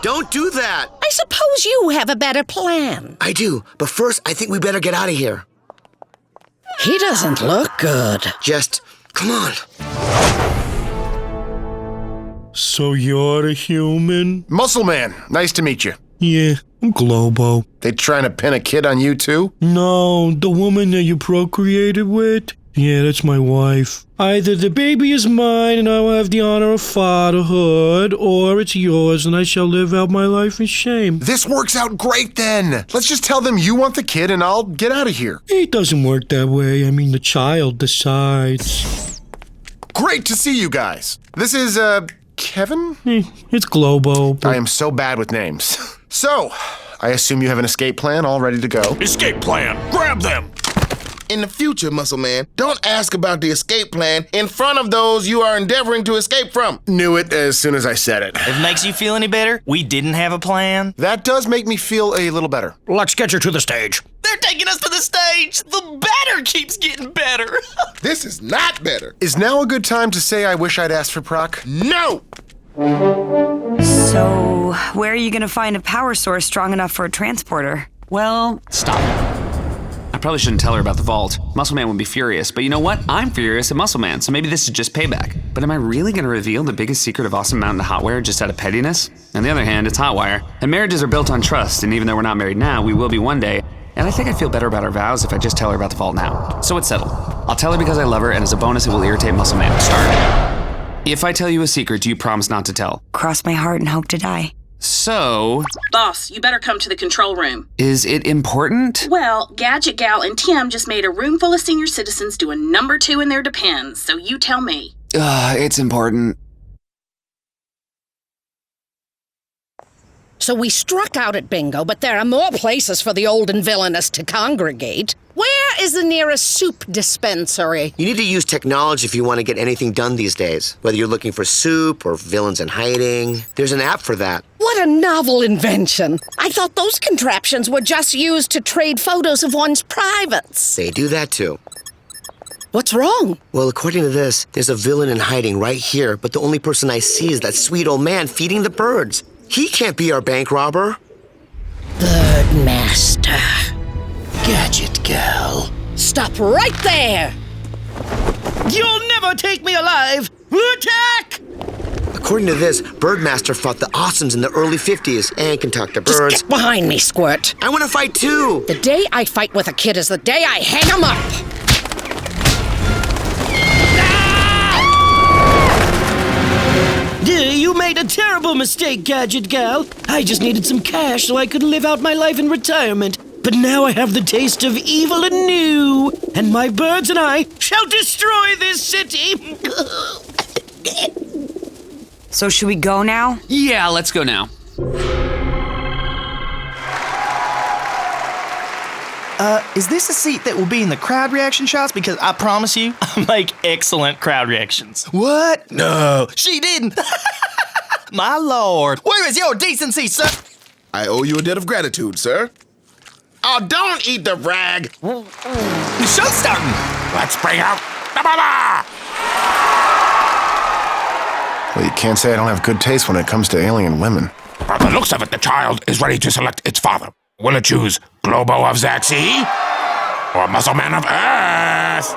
Don't do that! I suppose you have a better plan. I do, but first I think we better get out of here. He doesn't look good. Just, come on. So you're a human? Muscle Man, nice to meet you. Yeah, I'm Globo. They trying to pin a kid on you too? No, the woman that you procreated with? Yeah, that's my wife. Either the baby is mine and I will have the honor of fatherhood, or it's yours and I shall live out my life in shame. This works out great then. Let's just tell them you want the kid and I'll get out of here. It doesn't work that way. I mean, the child decides. Great to see you guys. This is, Kevin? It's Globo. I am so bad with names. So, I assume you have an escape plan all ready to go. Escape plan! Grab them! In the future, Muscle Man, don't ask about the escape plan in front of those you are endeavoring to escape from. Knew it as soon as I said it. If it makes you feel any better, we didn't have a plan. That does make me feel a little better. Let's get you to the stage. They're taking us to the stage. The batter keeps getting better. This is not better. Is now a good time to say I wish I'd asked for Prock? No! So, where are you gonna find a power source strong enough for a transporter? Well, stop. I probably shouldn't tell her about the vault. Muscle Man would be furious, but you know what? I'm furious at Muscle Man, so maybe this is just payback. But am I really gonna reveal the biggest secret of Awesome Mountain Hotwire just out of pettiness? On the other hand, it's Hotwire, and marriages are built on trust, and even though we're not married now, we will be one day. And I think I'd feel better about our vows if I just tell her about the vault now. So it's settled. I'll tell her because I love her, and as a bonus, it will irritate Muscle Man. Start. If I tell you a secret, do you promise not to tell? Cross my heart and hope to die. So... Boss, you better come to the control room. Is it important? Well, Gadget Gal and Tim just made a room full of senior citizens do a number 2 in their Depends, so you tell me. It's important. So we struck out at bingo, but there are more places for the old and villainous to congregate. Where is the nearest soup dispensary? You need to use technology if you want to get anything done these days. Whether you're looking for soup or villains in hiding, there's an app for that. What a novel invention. I thought those contraptions were just used to trade photos of one's privates. They do that too. What's wrong? Well, according to this, there's a villain in hiding right here, but the only person I see is that sweet old man feeding the birds. He can't be our bank robber. The Birdmaster. Gadget Gal. Stop right there! You'll never take me alive! Attack! According to this, Birdmaster fought the Awesomes in the early 50s and can talk to birds. Just get behind me, Squirt. I want to fight too! The day I fight with a kid is the day I hang him up! You made a terrible mistake, Gadget Gal. I just needed some cash so I could live out my life in retirement. But now I have the taste of evil anew, and my birds and I shall destroy this city. So should we go now? Yeah, let's go now. Is this a seat that will be in the crowd reaction shots? Because I promise you, I make excellent crowd reactions. What? No, she didn't. My lord, where is your decency, sir? I owe you a debt of gratitude, sir. Oh, don't eat the rag. The show's starting. Let's bring out the mother! Well, you can't say I don't have good taste when it comes to alien women. By the looks of it, the child is ready to select its father. Will it choose Globo of Zaxxon or Muscle Man of Earth?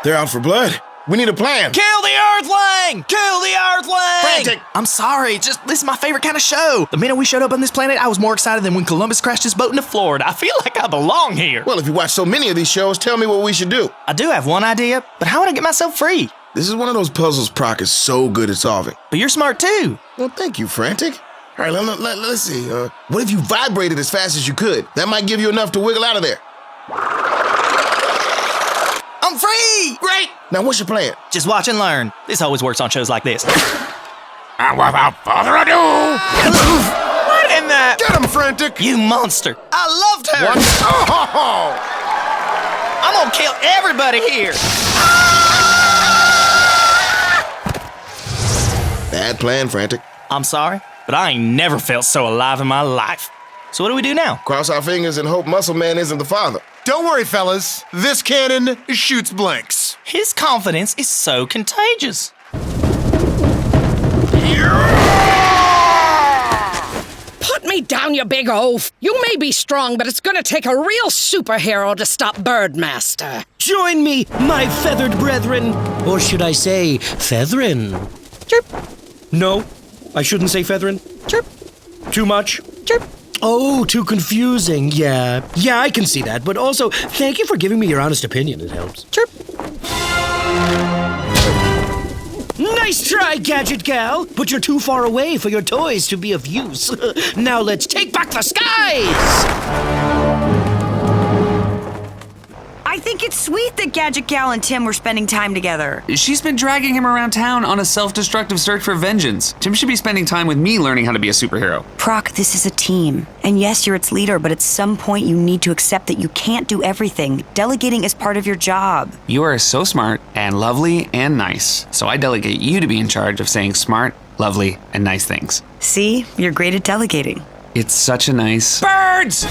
They're out for blood. We need a plan. Kill the Earthling! Kill the Earthling! Frantic! I'm sorry, this is my favorite kind of show. The minute we showed up on this planet, I was more excited than when Columbus crashed his boat into Florida. I feel like I belong here. Well, if you watch so many of these shows, tell me what we should do. I do have one idea, but how would I get myself free? This is one of those puzzles Prock is so good at solving. But you're smart too. Well, thank you, Frantic. All right, let's see. What if you vibrated as fast as you could? That might give you enough to wiggle out of there. I'm free! Great! Now, what's your plan? Just watch and learn. This always works on shows like this. And without further ado... What in that? Get him, Frantic! You monster. I loved her. What? Oh! I'm gonna kill everybody here. Bad plan, Frantic. I'm sorry, but I ain't never felt so alive in my life. So what do we do now? Cross our fingers and hope Muscle Man isn't the father. Don't worry, fellas. This cannon shoots blanks. His confidence is so contagious. Put me down, you big oaf. You may be strong, but it's gonna take a real superhero to stop Birdmaster. Join me, my feathered brethren. Or should I say, featherin? Chirp. No, I shouldn't say featherin. Chirp. Too much? Chirp. Oh, too confusing. Yeah, I can see that. But also, thank you for giving me your honest opinion. It helps. Chirp. Nice try, Gadget Gal, but you're too far away for your toys to be of use. Now let's take back the skies! I think it's sweet that Gadget Gal and Tim were spending time together. She's been dragging him around town on a self-destructive search for vengeance. Tim should be spending time with me learning how to be a superhero. Prock, this is a team. And yes, you're its leader, but at some point you need to accept that you can't do everything. Delegating is part of your job. You are so smart and lovely and nice. So I delegate you to be in charge of saying smart, lovely, and nice things. See? You're great at delegating. It's such a nice... Birds!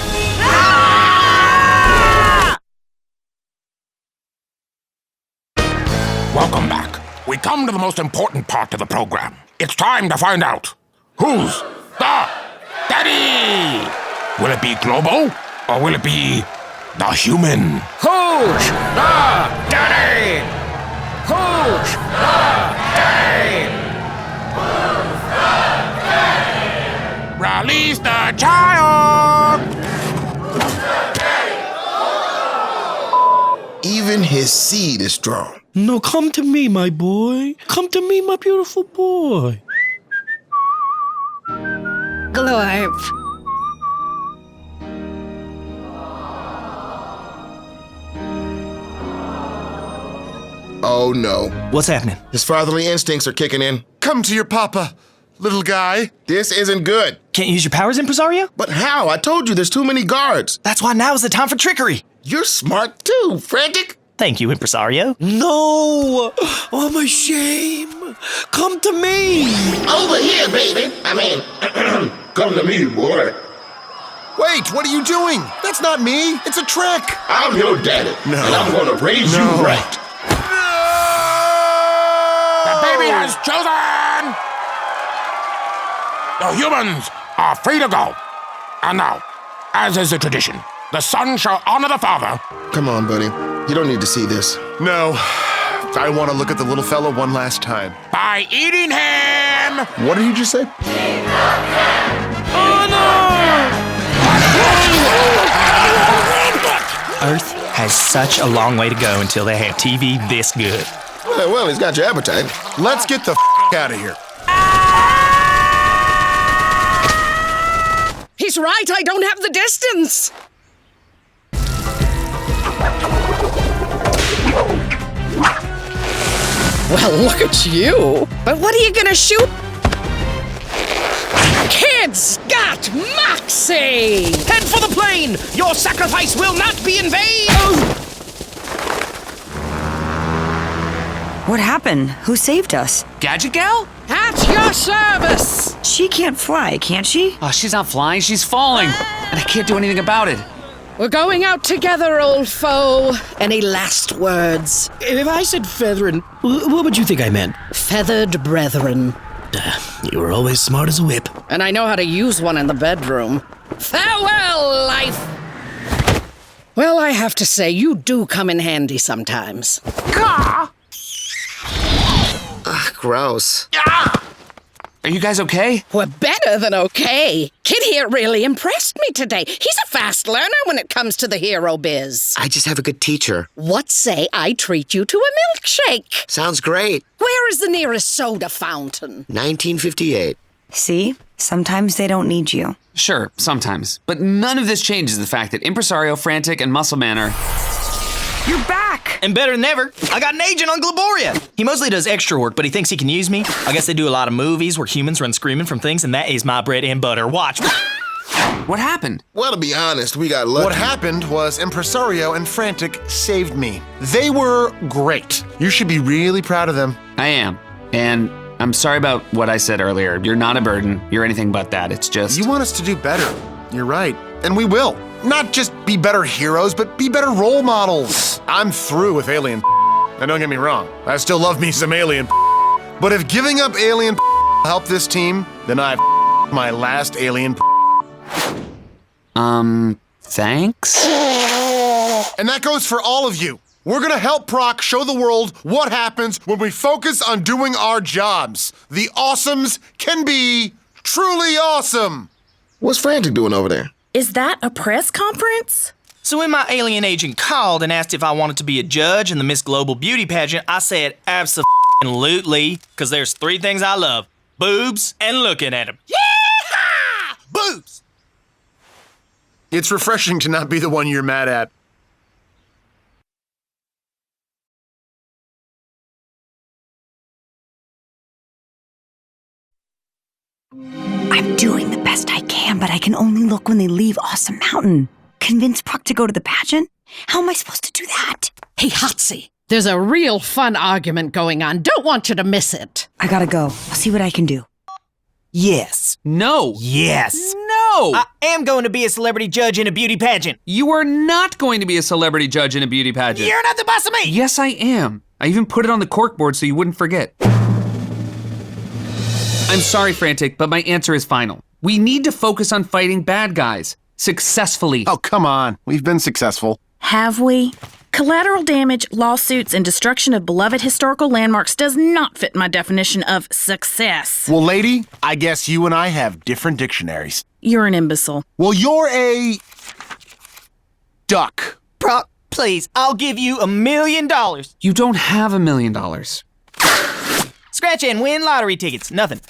Welcome back. We come to the most important part of the program. It's time to find out who's the daddy. Will it be Globo or will it be the human? Who's the daddy? Who's the daddy? Release the child! Even his seed is strong. No, come to me, my boy. Come to me, my beautiful boy. Glorp. Oh no. What's happening? His fatherly instincts are kicking in. Come to your papa, little guy. This isn't good. Can't use your powers, Impresario? But how? I told you there's too many guards. That's why now is the time for trickery. You're smart too, Frantic. Thank you, Impresario. No! Oh, my shame. Come to me. Over here, baby. Come to me, boy. Wait, what are you doing? That's not me. It's a trick. I'm your daddy. No. And I'm gonna raise you right. The baby has chosen! The humans are free to go. And now, as is the tradition, the son shall honor the father. Come on, buddy. You don't need to see this. No. I want to look at the little fella one last time. By eating him! What did he just say? Earth has such a long way to go until they have TV this good. Well, he's got your appetite. Let's get the out of here. He's right, I don't have the distance. Well, look at you. But what are you gonna shoot? Kids got Moxie! Head for the plane! Your sacrifice will not be in vain! What happened? Who saved us? Gadget Gal? At your service! She can't fly, can't she? Oh, she's not flying, she's falling. And I can't do anything about it. We're going out together, old foe. Any last words? If I said feathering, what would you think I meant? Feathered brethren. You were always smart as a whip. And I know how to use one in the bedroom. Farewell, life! Well, I have to say, you do come in handy sometimes. Ugh, gross. Are you guys okay? We're better than okay. Kid here really impressed me today. He's a fast learner when it comes to the hero biz. I just have a good teacher. What say I treat you to a milkshake? Sounds great. Where is the nearest soda fountain? 1958. See? Sometimes they don't need you. Sure, sometimes. But none of this changes the fact that Impresario, Frantic, and Muscle Man are... You're back! And better than ever, I got an agent on Glaboria. He mostly does extra work, but he thinks he can use me. I guess they do a lot of movies where humans run screaming from things, and that is my bread and butter. Watch. What happened? Well, to be honest, we got lucky. What happened was Impresario and Frantic saved me. They were great. You should be really proud of them. I am. And I'm sorry about what I said earlier. You're not a burden. You're anything but that. It's just... You want us to do better. You're right. And we will. Not just be better heroes, but be better role models. I'm through with alien. And don't get me wrong, I still love me some alien. But if giving up alien helped this team, then I've my last alien. Thanks? And that goes for all of you. We're gonna help Prock show the world what happens when we focus on doing our jobs. The awesomes can be truly awesome. What's Frantic doing over there? Is that a press conference? So when my alien agent called and asked if I wanted to be a judge in the Miss Global Beauty pageant, I said absolutely, because there's three things I love: boobs and looking at them. Yeehaw! Boobs! It's refreshing to not be the one you're mad at. I'm doing the best I can, but I can only look when they leave Awesome Mountain. Convince Prock to go to the pageant? How am I supposed to do that? Hey, Hotsy, there's a real fun argument going on. Don't want you to miss it. I gotta go. I'll see what I can do. Yes. No. Yes. No! I am going to be a celebrity judge in a beauty pageant. You are not going to be a celebrity judge in a beauty pageant. You're not the boss of me! Yes, I am. I even put it on the corkboard so you wouldn't forget. I'm sorry, Frantic, but my answer is final. We need to focus on fighting bad guys. Successfully. Oh, come on. We've been successful. Have we? Collateral damage, lawsuits, and destruction of beloved historical landmarks does not fit my definition of success. Well, lady, I guess you and I have different dictionaries. You're an imbecile. Well, you're a... duck. Prock, please, I'll give you $1 million. You don't have $1 million. Scratch and win lottery tickets. Nothing.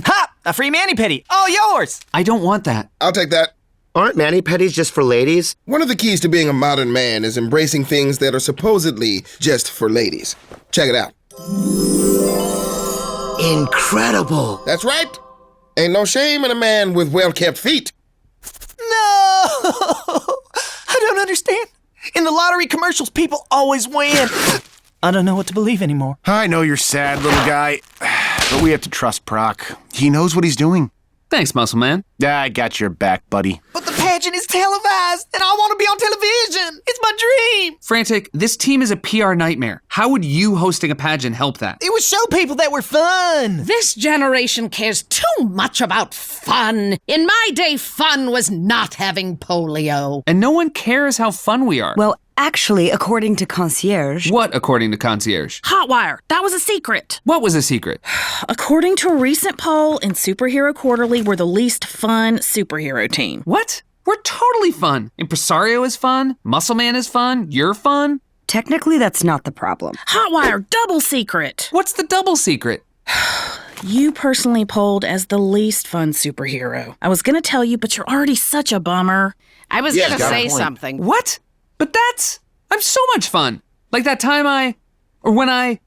Ha! A free mani-pedi. All yours. I don't want that. I'll take that. Aren't mani-pedis just for ladies? One of the keys to being a modern man is embracing things that are supposedly just for ladies. Check it out. Incredible. That's right. Ain't no shame in a man with well-kept feet. No! I don't understand. In the lottery commercials, people always win. I don't know what to believe anymore. I know you're sad, little guy, but we have to trust Prock. He knows what he's doing. Thanks, Muscle Man. I got your back, buddy. But the pageant is televised, and I want to be on television. It's my dream. Frantic, this team is a PR nightmare. How would you hosting a pageant help that? It would show people that we're fun. This generation cares too much about fun. In my day, fun was not having polio. And no one cares how fun we are. Well, actually, according to Concierge... What according to Concierge? Hotwire. That was a secret. What was a secret? According to a recent poll in Superhero Quarterly, we're the least fun superhero team. What? We're totally fun. Impresario is fun. Muscle Man is fun. You're fun. Technically, that's not the problem. Hotwire, double secret. What's the double secret? You personally polled as the least fun superhero. I was gonna tell you, but you're already such a bummer. I was gonna say something. What? But I'm so much fun. Like that time oh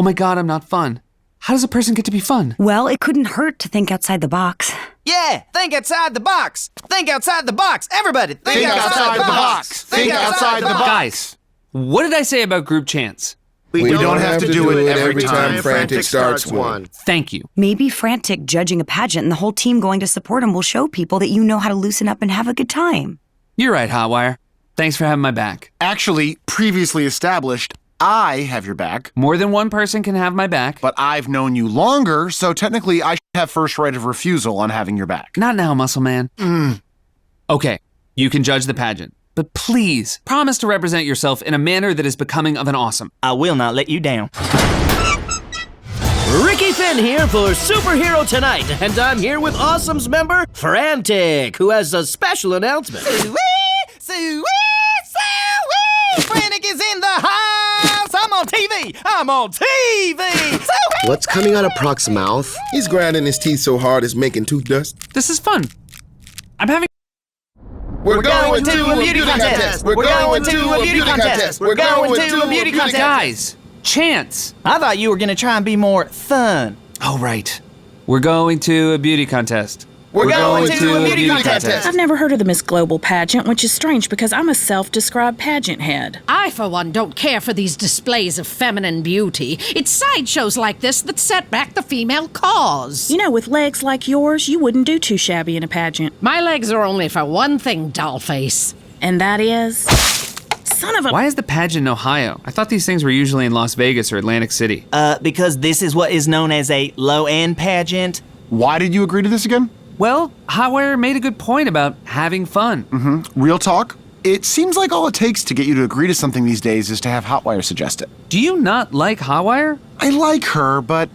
my God, I'm not fun. How does a person get to be fun? Well, it couldn't hurt to think outside the box. Yeah, think outside the box. Think outside the box. Everybody, think outside the box. Think outside the box. Guys, what did I say about group chants? We don't have to do it every time Frantic starts one. Thank you. Maybe Frantic judging a pageant and the whole team going to support him will show people that you know how to loosen up and have a good time. You're right, Hotwire. Thanks for having my back. Actually, previously established, I have your back. More than one person can have my back. But I've known you longer, so technically I should have first right of refusal on having your back. Not now, Muscle Man. Okay, you can judge the pageant. But please, promise to represent yourself in a manner that is becoming of an awesome. I will not let you down. Ricky Finn here for Superhero Tonight, and I'm here with Awesome's member, Frantic, who has a special announcement. Suey! Frantic is in the house! I'm on TV! I'm on TV! What's coming out of Prock's mouth? He's grinding his teeth so hard it's making tooth dust. This is fun. I'm having... We're going to a beauty contest! We're going to a beauty contest! We're going to a beauty contest! Guys, chance! I thought you were gonna try and be more fun. Oh, right. We're going to a beauty contest. We're going to a beauty contest. I've never heard of the Miss Global pageant, which is strange because I'm a self-described pageant head. I, for one, don't care for these displays of feminine beauty. It's sideshows like this that set back the female cause. You know, with legs like yours, you wouldn't do too shabby in a pageant. My legs are only for one thing, dollface. And that is... Son of a... Why is the pageant in Ohio? I thought these things were usually in Las Vegas or Atlantic City. Because this is what is known as a low-end pageant. Why did you agree to this again? Well, Hotwire made a good point about having fun. Real talk? It seems like all it takes to get you to agree to something these days is to have Hotwire suggest it. Do you not like Hotwire? I like her, but...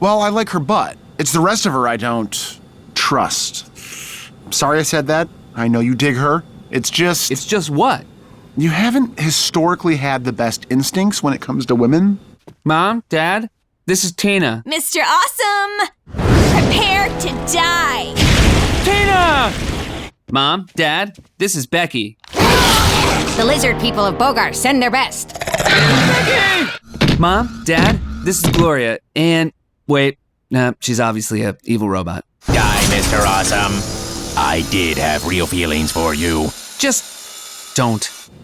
Well, I like her butt. It's the rest of her I don't... trust. Sorry I said that. I know you dig her. It's just... It's just what? You haven't historically had the best instincts when it comes to women. Mom, Dad, this is Tina. Mr. Awesome! Prepare to die! Tina! Mom, Dad, this is Becky. The lizard people of Bogart send their best. Becky! Mom, Dad, this is Gloria. And wait, she's obviously a evil robot. Die, Mr. Awesome. I did have real feelings for you. Just don't.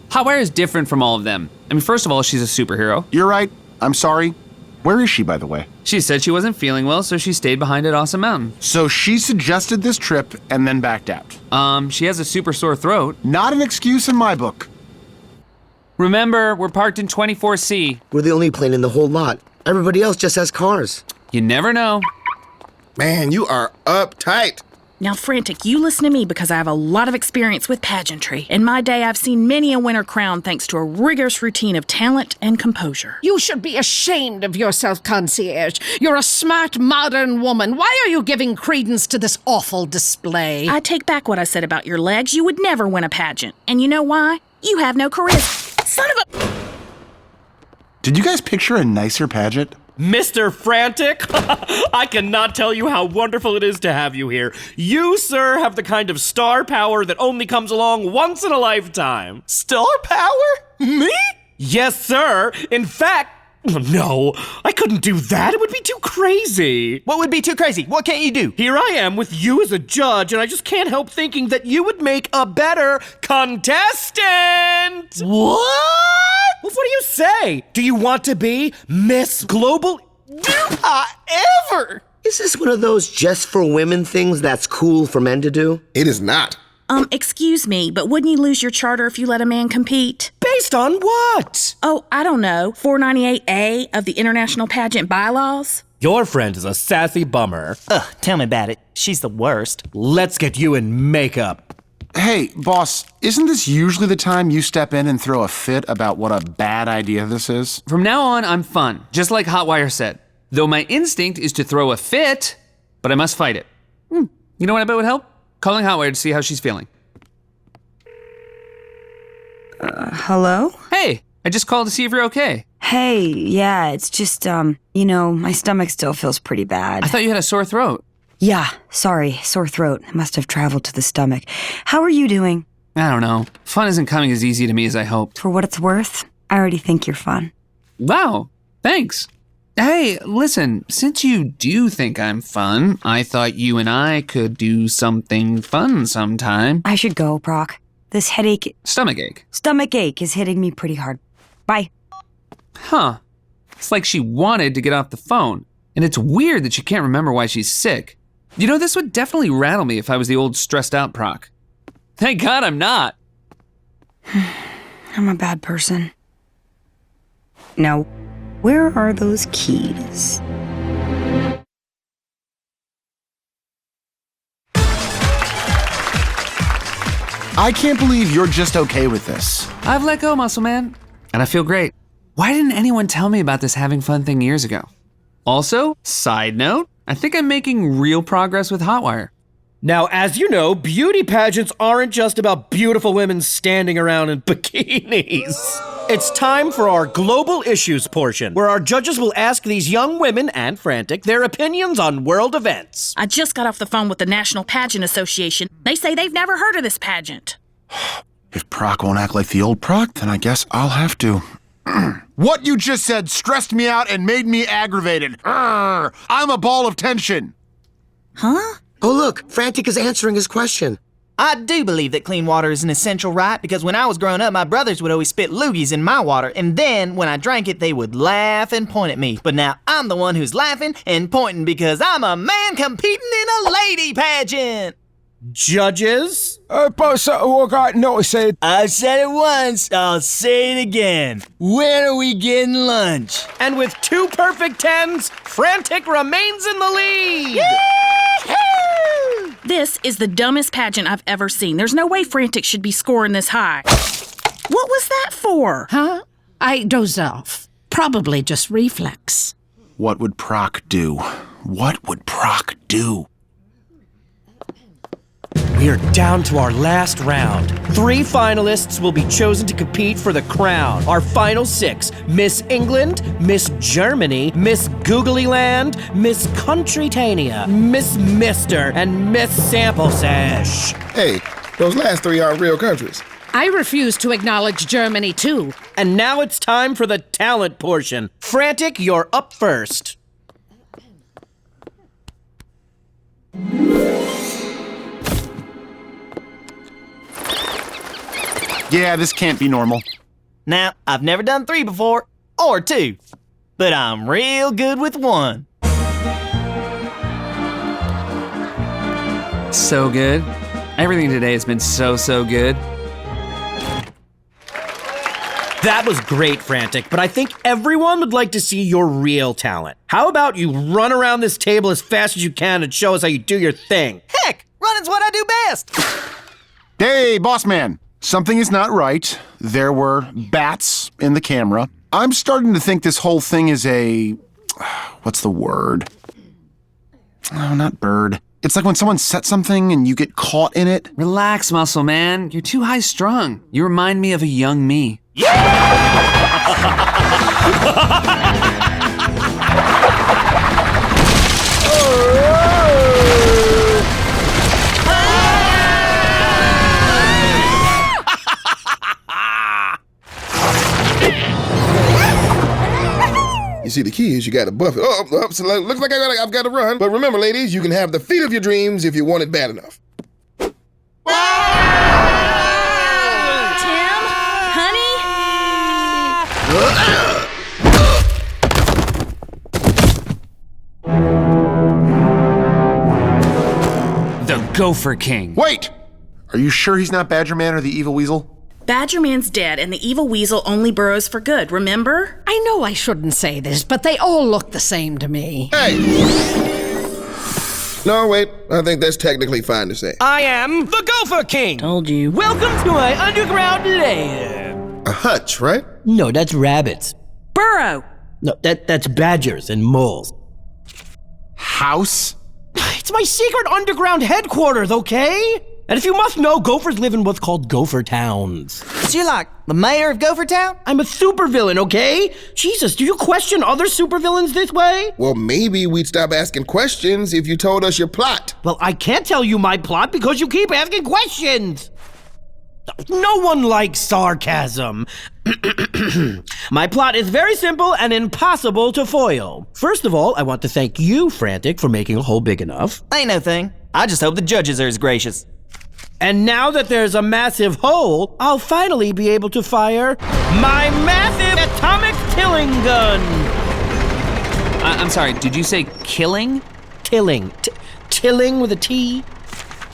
Hotwire is different from all of them. I mean, first of all, she's a superhero. You're right. I'm sorry. Where is she, by the way? She said she wasn't feeling well, so she stayed behind at Awesome Mountain. So she suggested this trip and then backed out. She has a super sore throat. Not an excuse in my book. Remember, we're parked in 24C. We're the only plane in the whole lot. Everybody else just has cars. You never know. Man, you are uptight. Now, Frantic, you listen to me because I have a lot of experience with pageantry. In my day, I've seen many a winner crowned thanks to a rigorous routine of talent and composure. You should be ashamed of yourself, Concierge. You're a smart, modern woman. Why are you giving credence to this awful display? I take back what I said about your legs. You would never win a pageant. And you know why? You have no charisma. Son of a... Did you guys picture a nicer pageant? Mr. Frantic, I cannot tell you how wonderful it is to have you here. You, sir, have the kind of star power that only comes along once in a lifetime. Star power? Me? Yes, sir. In fact, no, I couldn't do that. It would be too crazy. What would be too crazy? What can't you do? Here I am with you as a judge, and I just can't help thinking that you would make a better contestant. What? Well, what do you say? Do you want to be Miss Global? Do I ever? Is this one of those just for women things that's cool for men to do? It is not. Excuse me, but wouldn't you lose your charter if you let a man compete? Based on what? Oh, I don't know. 498A of the International Pageant Bylaws? Your friend is a sassy bummer. Ugh, tell me about it. She's the worst. Let's get you in makeup. Hey, boss, isn't this usually the time you step in and throw a fit about what a bad idea this is? From now on, I'm fun, just like Hotwire said. Though my instinct is to throw a fit, but I must fight it. You know what I bet would help? Calling Hotwire to see how she's feeling. Hello? Hey, I just called to see if you're okay. Hey, yeah, it's just, my stomach still feels pretty bad. I thought you had a sore throat. Yeah, sorry, sore throat. It must have traveled to the stomach. How are you doing? I don't know. Fun isn't coming as easy to me as I hoped. For what it's worth, I already think you're fun. Wow, thanks. Hey, listen, since you do think I'm fun, I thought you and I could do something fun sometime. I should go, Prock. This headache... Stomach ache is hitting me pretty hard. Bye. Huh. It's like she wanted to get off the phone. And it's weird that she can't remember why she's sick. You know, this would definitely rattle me if I was the old stressed out Prock. Thank God I'm not. I'm a bad person. Now, where are those keys? I can't believe you're just okay with this. I've let go, Muscle Man, and I feel great. Why didn't anyone tell me about this having fun thing years ago? Also, side note, I think I'm making real progress with Hotwire. Now, as you know, beauty pageants aren't just about beautiful women standing around in bikinis. It's time for our global issues portion, where our judges will ask these young women and Frantic their opinions on world events. I just got off the phone with the National Pageant Association. They say they've never heard of this pageant. If Prock won't act like the old Prock, then I guess I'll have to. What you just said stressed me out and made me aggravated. I'm a ball of tension. Huh? Oh, look, Frantic is answering his question. I do believe that clean water is an essential right because when I was growing up, my brothers would always spit loogies in my water, and then when I drank it, they would laugh and point at me. But now I'm the one who's laughing and pointing because I'm a man competing in a lady pageant. Judges? Boss, what I noticed said... I said it once, I'll say it again. When are we getting lunch? And with 2 perfect 10s, Frantic remains in the lead! Yee-hoo! This is the dumbest pageant I've ever seen. There's no way Frantic should be scoring this high. What was that for? Huh? I dozed off. Probably just reflex. What would Prock do? What would Prock do? We are down to our last round. 3 finalists will be chosen to compete for the crown. Our final 6, Miss England, Miss Germany, Miss Googly Land, Miss Countrytania, Miss Mister, and Miss Sample Sash. Hey, those last 3 aren't real countries. I refuse to acknowledge Germany, too. And now it's time for the talent portion. Frantic, you're up first. Yeah, this can't be normal. Now, I've never done 3 before, or 2, but I'm real good with 1. So good. Everything today has been so good. That was great, Frantic, but I think everyone would like to see your real talent. How about you run around this table as fast as you can and show us how you do your thing? Heck, running's what I do best. Hey, boss man. Something is not right. There were bats in the camera. I'm starting to think this whole thing is a... What's the word? Oh, not bird. It's like when someone sets something and you get caught in it. Relax, Muscle Man. You're too high strung. You remind me of a young me. You see, the key is you got to buff it. So looks like I've got to run. But remember, ladies, you can have the feet of your dreams if you want it bad enough. Tim? Honey? Gopher King. Wait! Are you sure he's not Badger Man or the Evil Weasel? Badger Man's dead, and the evil weasel only burrows for good, remember? I know I shouldn't say this, but they all look the same to me. Hey! No, wait. I think that's technically fine to say. I am the Gopher King. Told you. Welcome to my underground lair. A hutch, right? No, that's rabbits. Burrow! No, that's badgers and moles. House? It's my secret underground headquarters, okay? And if you must know, gophers live in what's called gopher towns. So you're like the mayor of Gopher Town? I'm a supervillain, okay? Jesus, do you question other supervillains this way? Well, maybe we'd stop asking questions if you told us your plot. Well, I can't tell you my plot because you keep asking questions. No one likes sarcasm. My plot is very simple and impossible to foil. First of all, I want to thank you, Frantic, for making a hole big enough. Ain't no thing. I just hope the judges are as gracious. And now that there's a massive hole, I'll finally be able to fire my massive atomic tilling gun. I'm sorry, did you say killing? Tilling. Tilling with a T?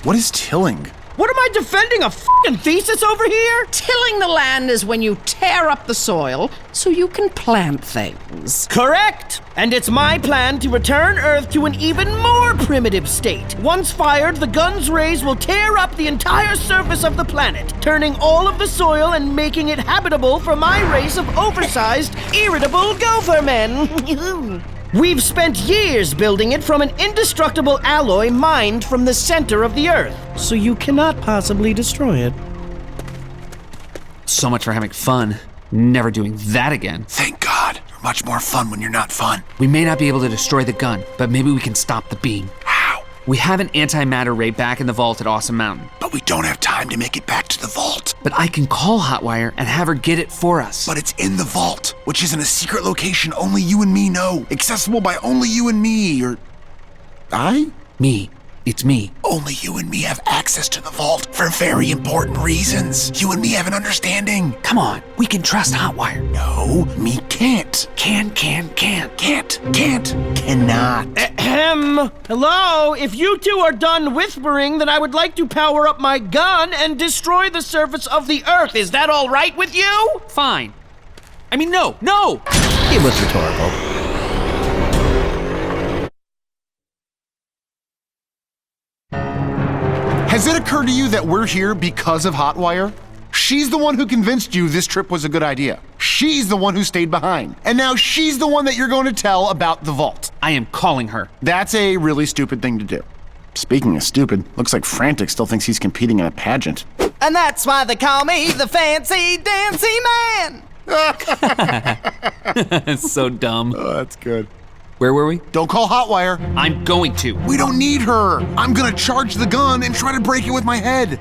What is tilling? What am I defending, a f***ing thesis over here? Tilling the land is when you tear up the soil so you can plant things. Correct! And it's my plan to return Earth to an even more primitive state. Once fired, the gun's rays will tear up the entire surface of the planet, turning all of the soil and making it habitable for my race of oversized, irritable gopher men. We've spent years building it from an indestructible alloy mined from the center of the Earth, so you cannot possibly destroy it. So much for having fun. Never doing that again. Thank God. You're much more fun when you're not fun. We may not be able to destroy the gun, but maybe we can stop the beam. How? We have an antimatter ray back in the vault at Awesome Mountain. But we don't have time to make it back to the vault. But I can call Hotwire and have her get it for us. But it's in the vault, which is in a secret location only you and me know. Accessible by only you and me, or... I? Me. It's me. Only you and me have access to the vault for very important reasons. You and me have an understanding. Come on, we can trust Hotwire. No, me can't. Can't. Cannot. Ahem. Hello? If you two are done whispering, then I would like to power up my gun and destroy the surface of the Earth. Is that all right with you? Fine. I mean, no! It was rhetorical. Has it occurred to you that we're here because of Hotwire? She's the one who convinced you this trip was a good idea. She's the one who stayed behind. And now she's the one that you're going to tell about the vault. I am calling her. That's a really stupid thing to do. Speaking of stupid, looks like Frantic still thinks he's competing in a pageant. And that's why they call me the fancy dancy man. It's so dumb. Oh, that's good. Where were we? Don't call Hotwire. I'm going to. We don't need her. I'm gonna charge the gun and try to break it with my head.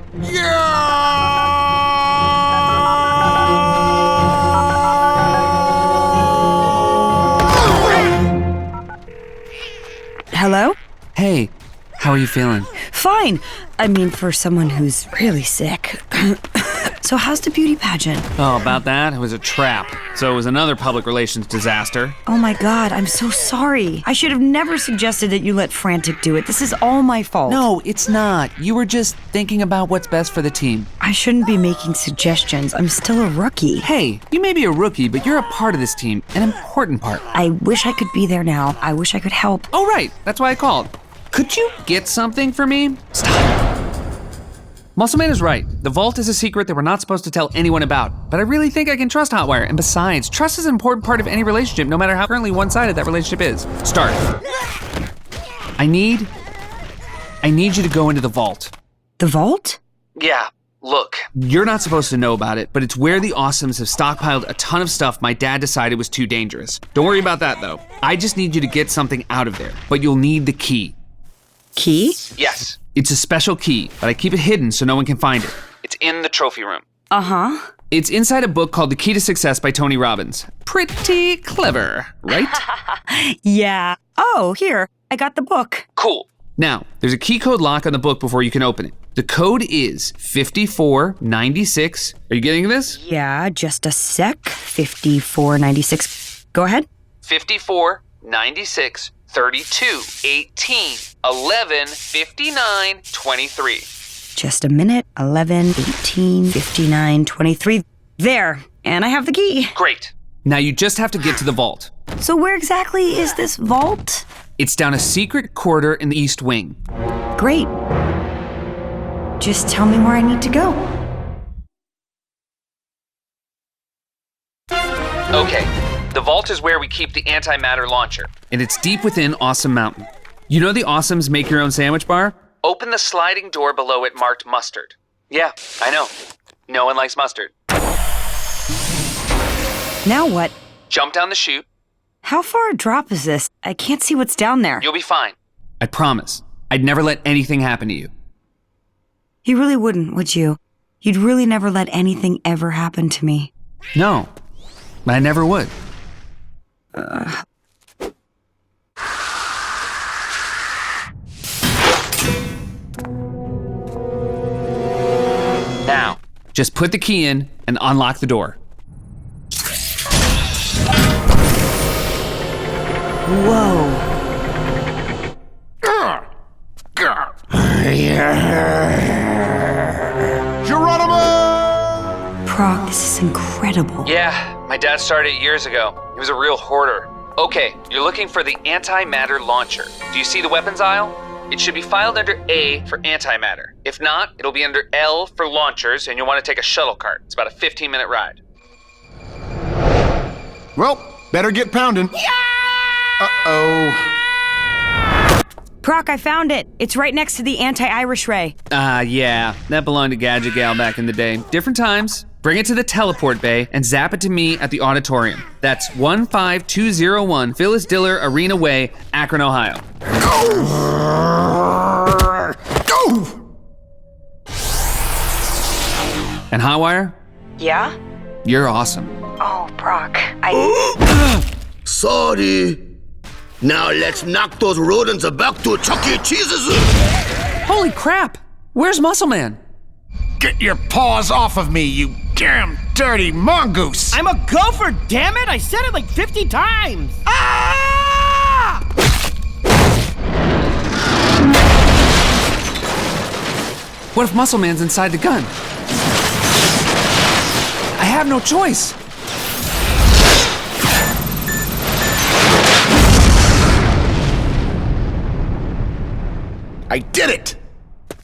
Hello? Hey, how are you feeling? Fine. I mean, for someone who's really sick. So how's the beauty pageant? Oh, about that? It was a trap. So it was another public relations disaster. Oh my God, I'm so sorry. I should have never suggested that you let Frantic do it. This is all my fault. No, it's not. You were just thinking about what's best for the team. I shouldn't be making suggestions. I'm still a rookie. Hey, you may be a rookie, but you're a part of this team, an important part. I wish I could be there now. I wish I could help. Oh, right. That's why I called. Could you get something for me? Stop. Muscle Man is right. The vault is a secret that we're not supposed to tell anyone about. But I really think I can trust Hotwire. And besides, trust is an important part of any relationship, no matter how currently one-sided that relationship is. Start. I need you to go into the vault. The vault? Yeah. Look, you're not supposed to know about it, but it's where the Awesomes have stockpiled a ton of stuff my dad decided was too dangerous. Don't worry about that, though. I just need you to get something out of there, but you'll need the key. Key? Yes. It's a special key, but I keep it hidden so no one can find it. It's in the trophy room. Uh-huh. It's inside a book called The Key to Success by Tony Robbins. Pretty clever, right? Yeah. Oh, here. I got the book. Cool. Now, there's a key code lock on the book before you can open it. The code is 5496. Are you getting this? Yeah, just a sec. 5496. Go ahead. 5496 32, 18, 11, 59, 23. Just a minute. 11, 18, 59, 23. There. And I have the key. Great. Now you just have to get to the vault. So where exactly is this vault? It's down a secret corridor in the East Wing. Great. Just tell me where I need to go. Okay, the vault is where we keep the antimatter launcher, and it's deep within Awesome Mountain. You know the Awesome's Make Your Own Sandwich bar? Open the sliding door below it marked mustard. Yeah, I know. No one likes mustard. Now what? Jump down the chute. How far a drop is this? I can't see what's down there. You'll be fine. I promise. I'd never let anything happen to you. You really wouldn't, would you? You'd really never let anything ever happen to me. No, I never would. Now, just put the key in and unlock the door. Whoa. Geronimo! Prock, this is incredible. Yeah, my dad started it years ago. He was a real hoarder. Okay, you're looking for the antimatter launcher. Do you see the weapons aisle? It should be filed under A for antimatter. If not, it'll be under L for launchers, and you'll want to take a shuttle cart. It's about a 15-minute ride. Well, better get pounding. Yeah! Uh-oh. Prock, I found it. It's right next to the anti-Irish ray. Yeah, that belonged to Gadget Gal back in the day. Different times. Bring it to the teleport bay and zap it to me at the auditorium. That's 15201 Phyllis Diller Arena Way, Akron, Ohio. Go! And Hotwire? Yeah? You're awesome. Oh, Prock, Sorry. Now let's knock those rodents back to Chuck E. Cheese's. Holy crap! Where's Muscle Man? Get your paws off of me, you damn dirty mongoose! I'm a gopher, damn it! I said it like 50 times! Ah! What if Muscle Man's inside the gun? I have no choice. I did it!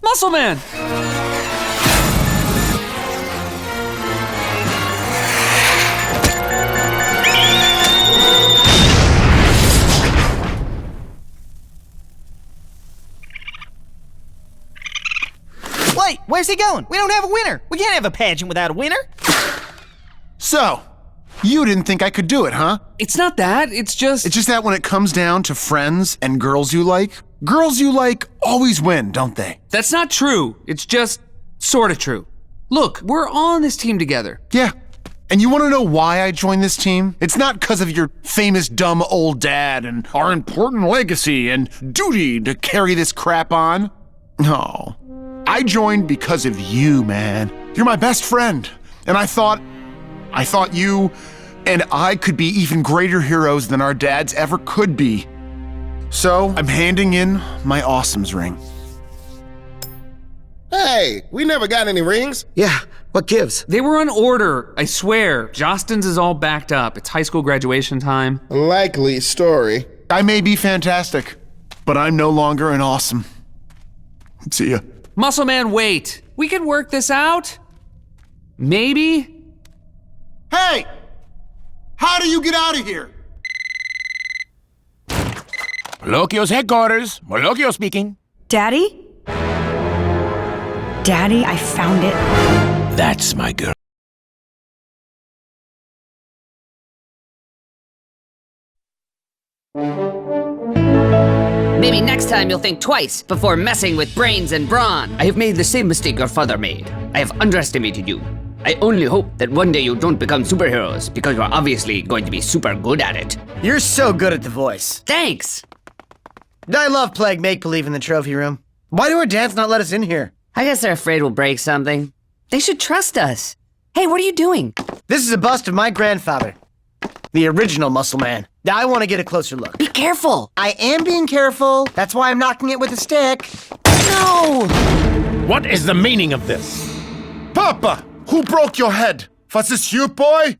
Muscle Man! Wait, where's he going? We don't have a winner. We can't have a pageant without a winner. So, you didn't think I could do it, huh? It's not that, it's just that when it comes down to friends and girls you like always win, don't they? That's not true. It's just sort of true. Look, we're all on this team together. Yeah. And you want to know why I joined this team? It's not because of your famous dumb old dad and our important legacy and duty to carry this crap on. No. I joined because of you, man. You're my best friend. And I thought you and I could be even greater heroes than our dads ever could be. So, I'm handing in my Awesome's ring. Hey, we never got any rings. Yeah, what gives? They were on order, I swear. Jostin's is all backed up. It's high school graduation time. Likely story. I may be fantastic, but I'm no longer an Awesome. See ya. Muscle Man, wait. We can work this out. Maybe? Hey! How do you get out of here? Molokio's headquarters. Molokio speaking. Daddy? Daddy, I found it. That's my girl. Maybe next time you'll think twice before messing with brains and brawn. I have made the same mistake your father made. I have underestimated you. I only hope that one day you don't become superheroes, because you're obviously going to be super good at it. You're so good at the voice. Thanks! I love playing make-believe in the trophy room. Why do our dads not let us in here? I guess they're afraid we'll break something. They should trust us. Hey, what are you doing? This is a bust of my grandfather, the original Muscle Man. I want to get a closer look. Be careful. I am being careful. That's why I'm knocking it with a stick. No! What is the meaning of this? Papa, who broke your head? Was this you, boy?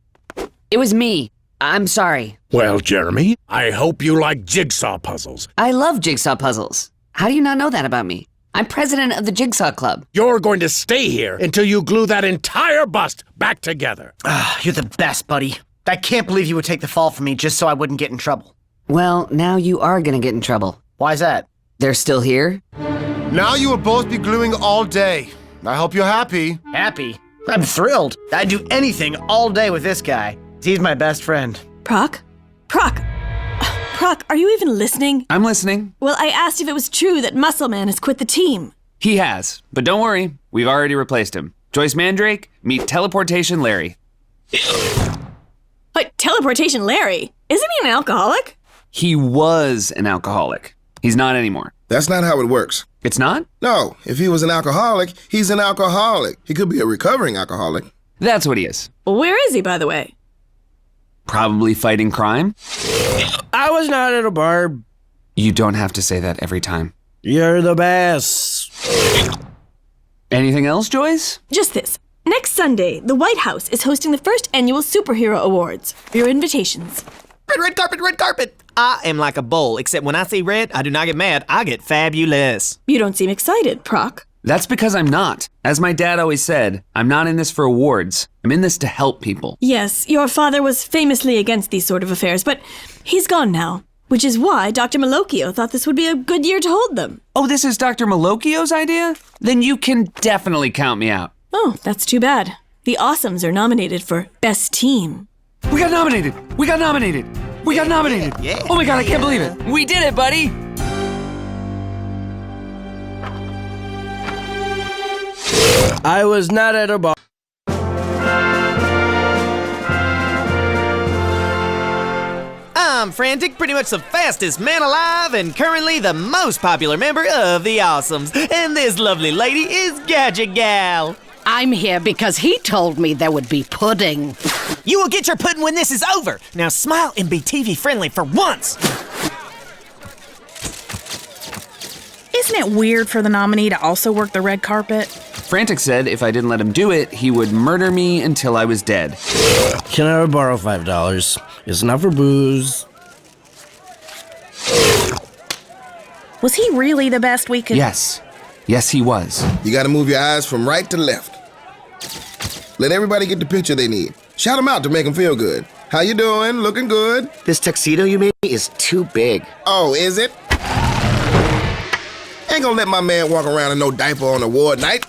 It was me. I'm sorry. Well, Jeremy, I hope you like jigsaw puzzles. I love jigsaw puzzles. How do you not know that about me? I'm president of the Jigsaw Club. You're going to stay here until you glue that entire bust back together. You're the best, buddy. I can't believe you would take the fall for me just so I wouldn't get in trouble. Well, now you are gonna get in trouble. Why's that? They're still here? Now you will both be gluing all day. I hope you're happy. Happy? I'm thrilled. I'd do anything all day with this guy. He's my best friend. Prock? Prock, are you even listening? I'm listening. Well, I asked if it was true that Muscle Man has quit the team. He has, but don't worry, we've already replaced him. Joyce Mandrake, meet Teleportation Larry. But Teleportation Larry, isn't he an alcoholic? He was an alcoholic. He's not anymore. That's not how it works. It's not? No, if he was an alcoholic, he's an alcoholic. He could be a recovering alcoholic. That's what he is. Where is he, by the way? Probably fighting crime. I was not at a bar. You don't have to say that every time. You're the best. Anything else, Joyce? Just this. Next Sunday, the White House is hosting the first annual Superhero Awards. Your invitations. Red carpet, red carpet. I am like a bull, except when I see red, I do not get mad. I get fabulous. You don't seem excited, Prock. That's because I'm not. As my dad always said, I'm not in this for awards. I'm in this to help people. Yes, your father was famously against these sort of affairs, but he's gone now. Which is why Dr. Malocchio thought this would be a good year to hold them. Oh, this is Dr. Malocchio's idea? Then you can definitely count me out. Oh, that's too bad. The Awesomes are nominated for Best Team. We got nominated! We got nominated! We got nominated! Yeah. Oh my god, I can't believe it! We did it, buddy! I was not at a bar. I'm Frantic, pretty much the fastest man alive and currently the most popular member of the Awesomes. And this lovely lady is Gadget Gal. I'm here because he told me there would be pudding. You will get your pudding when this is over. Now smile and be TV friendly for once. Isn't it weird for the nominee to also work the red carpet? Frantic said if I didn't let him do it, he would murder me until I was dead. Can I borrow $5? It's not for booze. Was he really the best we could... Yes. Yes, he was. You gotta move your eyes from right to left. Let everybody get the picture they need. Shout them out to make them feel good. How you doing? Looking good? This tuxedo you made is too big. Oh, is it? Ain't gonna let my man walk around in no diaper on award night.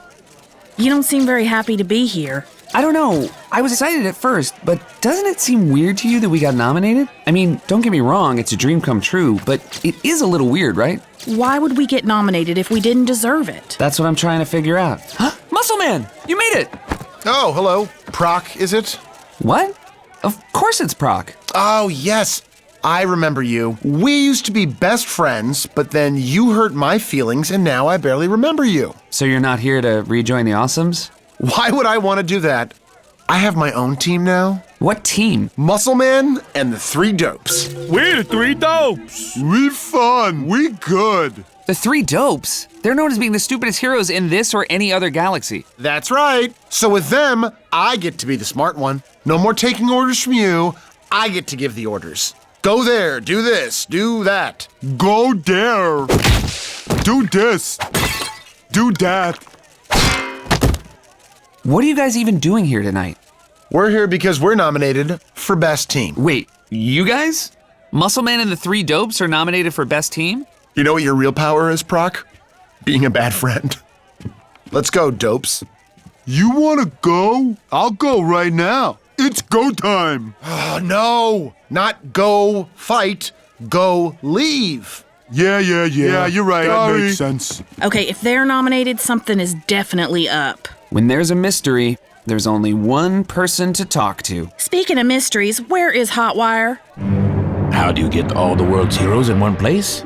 You don't seem very happy to be here. I don't know. I was excited at first, but doesn't it seem weird to you that we got nominated? I mean, don't get me wrong, it's a dream come true, but it is a little weird, right? Why would we get nominated if we didn't deserve it? That's what I'm trying to figure out. Muscle Man! You made it! Oh, hello. Prock, is it? What? Of course it's Prock. Oh, yes. I remember you. We used to be best friends, but then you hurt my feelings and now I barely remember you. So you're not here to rejoin the Awesomes? Why would I want to do that? I have my own team now. What team? Muscle Man and the Three Dopes. We're the Three Dopes. We fun. We good. The Three Dopes? They're known as being the stupidest heroes in this or any other galaxy. That's right. So with them, I get to be the smart one. No more taking orders from you. I get to give the orders. Go there, do this, do that. Go there. Do this. Do that. What are you guys even doing here tonight? We're here because we're nominated for Best Team. Wait, you guys? Muscle Man and the Three Dopes are nominated for Best Team? You know what your real power is, Prock? Being a bad friend. Let's go, Dopes. You wanna go? I'll go right now. It's go time. Oh, no. Not go fight, go leave. Yeah, you're right. That makes sense. Okay, if they're nominated, something is definitely up. When there's a mystery, there's only one person to talk to. Speaking of mysteries, where is Hotwire? How do you get all the world's heroes in one place?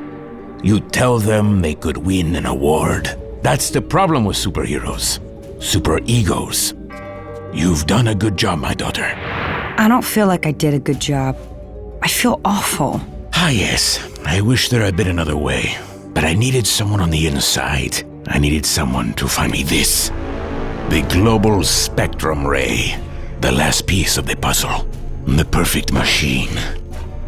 You tell them they could win an award. That's the problem with superheroes. Super egos. You've done a good job, my daughter. I don't feel like I did a good job. I feel awful. Ah, yes. I wish there had been another way. But I needed someone on the inside. I needed someone to find me this. The global spectrum ray. The last piece of the puzzle. The perfect machine.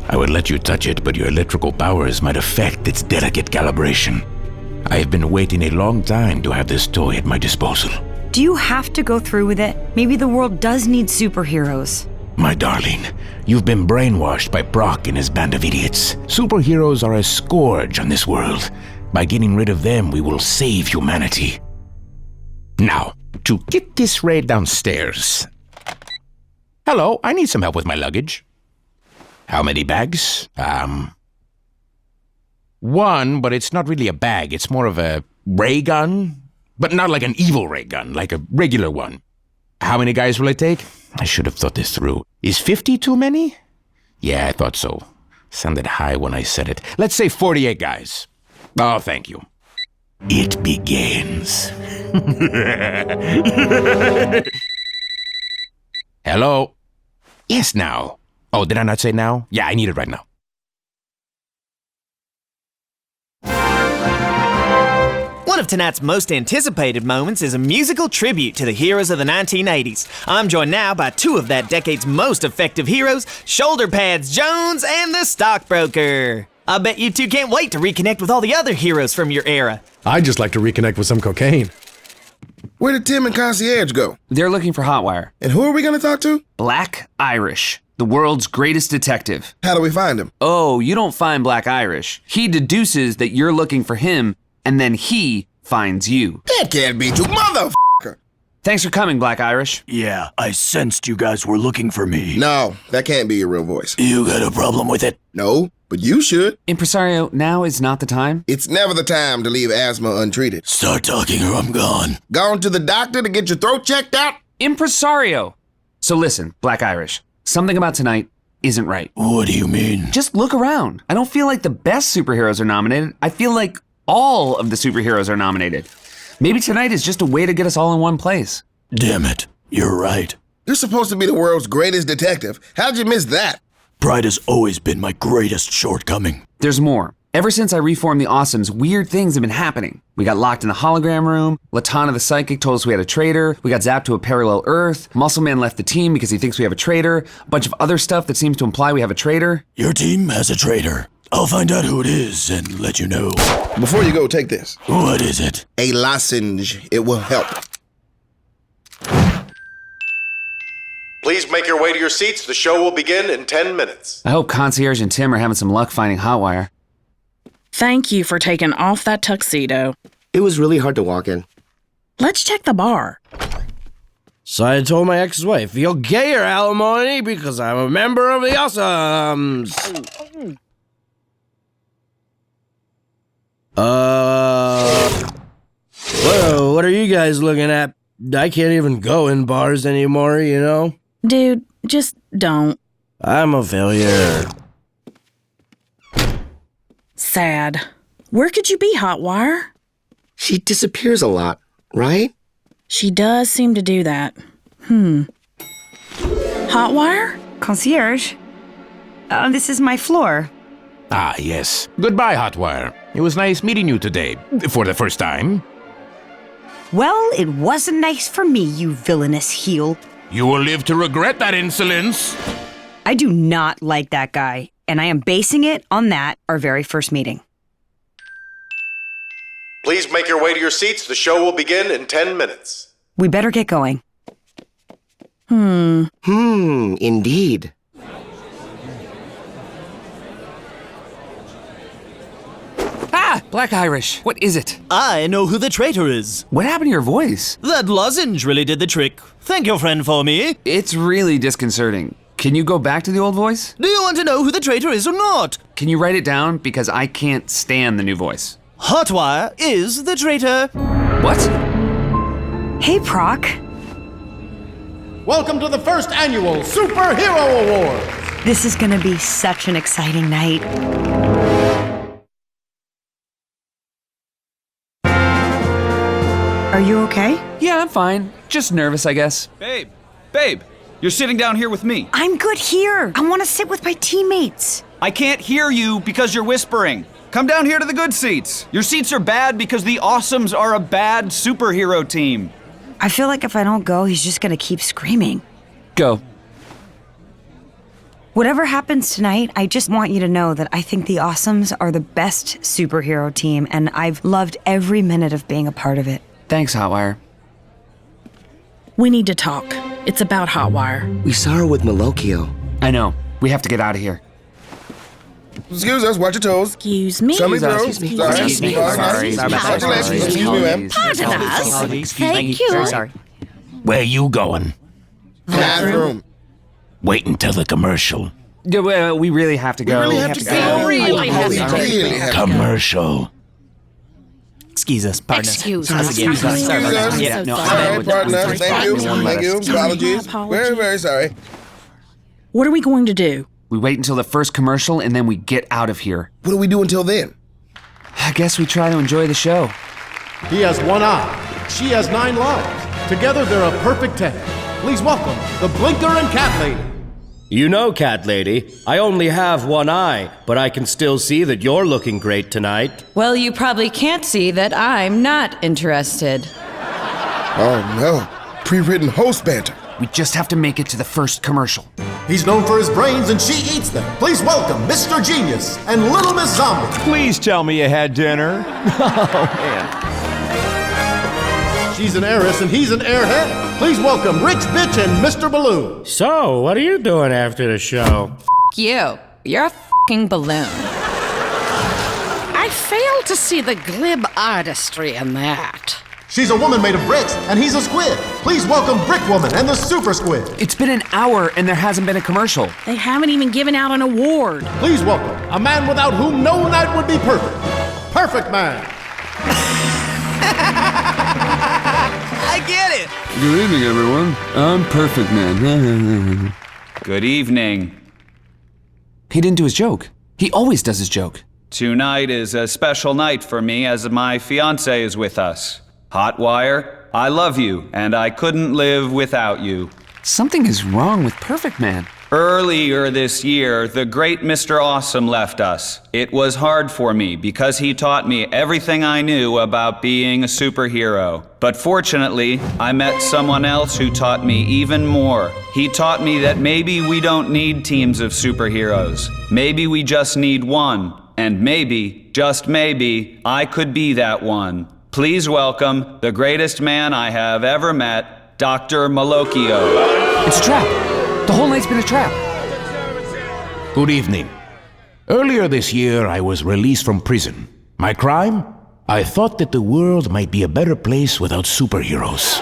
I would let you touch it, but your electrical powers might affect its delicate calibration. I have been waiting a long time to have this toy at my disposal. Do you have to go through with it? Maybe the world does need superheroes. My darling, you've been brainwashed by Prock and his band of idiots. Superheroes are a scourge on this world. By getting rid of them, we will save humanity. Now, to get this ray downstairs. Hello, I need some help with my luggage. How many bags? One, but it's not really a bag. It's more of a ray gun. But not like an evil ray gun, like a regular one. How many guys will it take? I should have thought this through. Is 50 too many? Yeah, I thought so. Sounded high when I said it. Let's say 48 guys. Oh, thank you. It begins. Hello? Yes, now. Oh, did I not say now? Yeah, I need it right now. One of tonight's most anticipated moments is a musical tribute to the heroes of the 1980s. I'm joined now by two of that decade's most effective heroes, Shoulder Pads Jones and the Stockbroker. I bet you two can't wait to reconnect with all the other heroes from your era. I'd just like to reconnect with some cocaine. Where did Tim and Concierge go? They're looking for Hotwire. And who are we going to talk to? Black Irish, the world's greatest detective. How do we find him? Oh, you don't find Black Irish. He deduces that you're looking for him, and then he finds you. That can't be true, motherfucker. Thanks for coming, Black Irish. Yeah, I sensed you guys were looking for me. No, that can't be your real voice. You got a problem with it? No, but you should. Impresario, now is not the time. It's never the time to leave asthma untreated. Start talking or I'm gone. Gone to the doctor to get your throat checked out? Impresario! So listen, Black Irish, something about tonight isn't right. What do you mean? Just look around. I don't feel like the best superheroes are nominated. I feel like all of the superheroes are nominated. Maybe tonight is just a way to get us all in one place. Damn it, you're right. You're supposed to be the world's greatest detective. How'd you miss that? Pride has always been my greatest shortcoming. There's more. Ever since I reformed the Awesomes, weird things have been happening. We got locked in the hologram room, Latana the Psychic told us we had a traitor, we got zapped to a parallel Earth, Muscle Man left the team because he thinks we have a traitor, a bunch of other stuff that seems to imply we have a traitor. Your team has a traitor. I'll find out who it is and let you know. Before you go, take this. What is it? A lozenge. It will help. Please make your way to your seats. The show will begin in 10 minutes. I hope Concierge and Tim are having some luck finding Hotwire. Thank you for taking off that tuxedo. It was really hard to walk in. Let's check the bar. So I told my ex-wife, you'll get your alimony because I'm a member of the Awesomes. Whoa, what are you guys looking at? I can't even go in bars anymore, you know? Dude, just don't. I'm a failure. Sad. Where could you be, Hotwire? She disappears a lot, right? She does seem to do that. Hotwire? Concierge? This is my floor. Ah, yes. Goodbye, Hotwire. It was nice meeting you today, for the first time. Well, it wasn't nice for me, you villainous heel. You will live to regret that insolence. I do not like that guy, and I am basing it on that, our very first meeting. Please make your way to your seats. The show will begin in 10 minutes. We better get going. Indeed. Ah, Black Irish, what is it? I know who the traitor is. What happened to your voice? That lozenge really did the trick. Thank your friend for me. It's really disconcerting. Can you go back to the old voice? Do you want to know who the traitor is or not? Can you write it down? Because I can't stand the new voice. Hotwire is the traitor. What? Hey, Prock. Welcome to the first annual Superhero Award. This is gonna be such an exciting night. Are you okay? Yeah, I'm fine. Just nervous, I guess. Babe, You're sitting down here with me. I'm good here. I want to sit with my teammates. I can't hear you because you're whispering. Come down here to the good seats. Your seats are bad because the Awesomes are a bad superhero team. I feel like if I don't go, he's just going to keep screaming. Go. Whatever happens tonight, I just want you to know that I think the Awesomes are the best superhero team, and I've loved every minute of being a part of it. Thanks, Hotwire. We need to talk. It's about Hotwire. We saw her with Malokio. I know. We have to get out of here. Excuse us, watch your toes. Excuse me. Show me through. Excuse me. Sorry. Excuse me, ma'am. Pardon us. Thank you. Very sorry. Where you going? Bathroom. Wait until the commercial. Yeah, we really have to go. We really have to go. Really have to go. Commercial. Excuse us, pardon Excuse us. us. Excuse us. Sorry about that. Excuse Yeah, us. no, Sorry, pardon us. Thank you. Thank you. Apologies. Apologies. Very, very sorry. What are we going to do? We wait until the first commercial and then we get out of here. What do we do until then? I guess we try to enjoy the show. He has 1 eye. She has 9 lives. Together, they're a perfect 10. Please welcome the Blinker and Cat Lady. You know, Cat Lady, I only have 1 eye, but I can still see that you're looking great tonight. Well, you probably can't see that I'm not interested. Oh no. Pre-written host banter. We just have to make it to the first commercial. He's known for his brains and she eats them. Please welcome Mr. Genius and Little Miss Zombie. Please tell me you had dinner. Oh, man. She's an heiress and he's an airhead. Please welcome Rich Bitch and Mr. Balloon. So, what are you doing after the show? You. You're a f***ing balloon. I fail to see the glib artistry in that. She's a woman made of bricks and he's a squid. Please welcome Brick Woman and the Super Squid. It's been an hour and there hasn't been a commercial. They haven't even given out an award. Please welcome a man without whom no night would be perfect. Perfect Man. I get it. Good evening, everyone. I'm Perfect Man. Good evening. He didn't do his joke. He always does his joke. Tonight is a special night for me as my fiancé is with us. Hotwire, I love you, and I couldn't live without you. Something is wrong with Perfect Man. Earlier this year, the great Mr. Awesome left us. It was hard for me because he taught me everything I knew about being a superhero. But fortunately, I met someone else who taught me even more. He taught me that maybe we don't need teams of superheroes. Maybe we just need one. And maybe, just maybe, I could be that one. Please welcome the greatest man I have ever met, Dr. Malokio. It's a trap. The whole night's been a trap. Good evening. Earlier this year, I was released from prison. My crime? I thought that the world might be a better place without superheroes.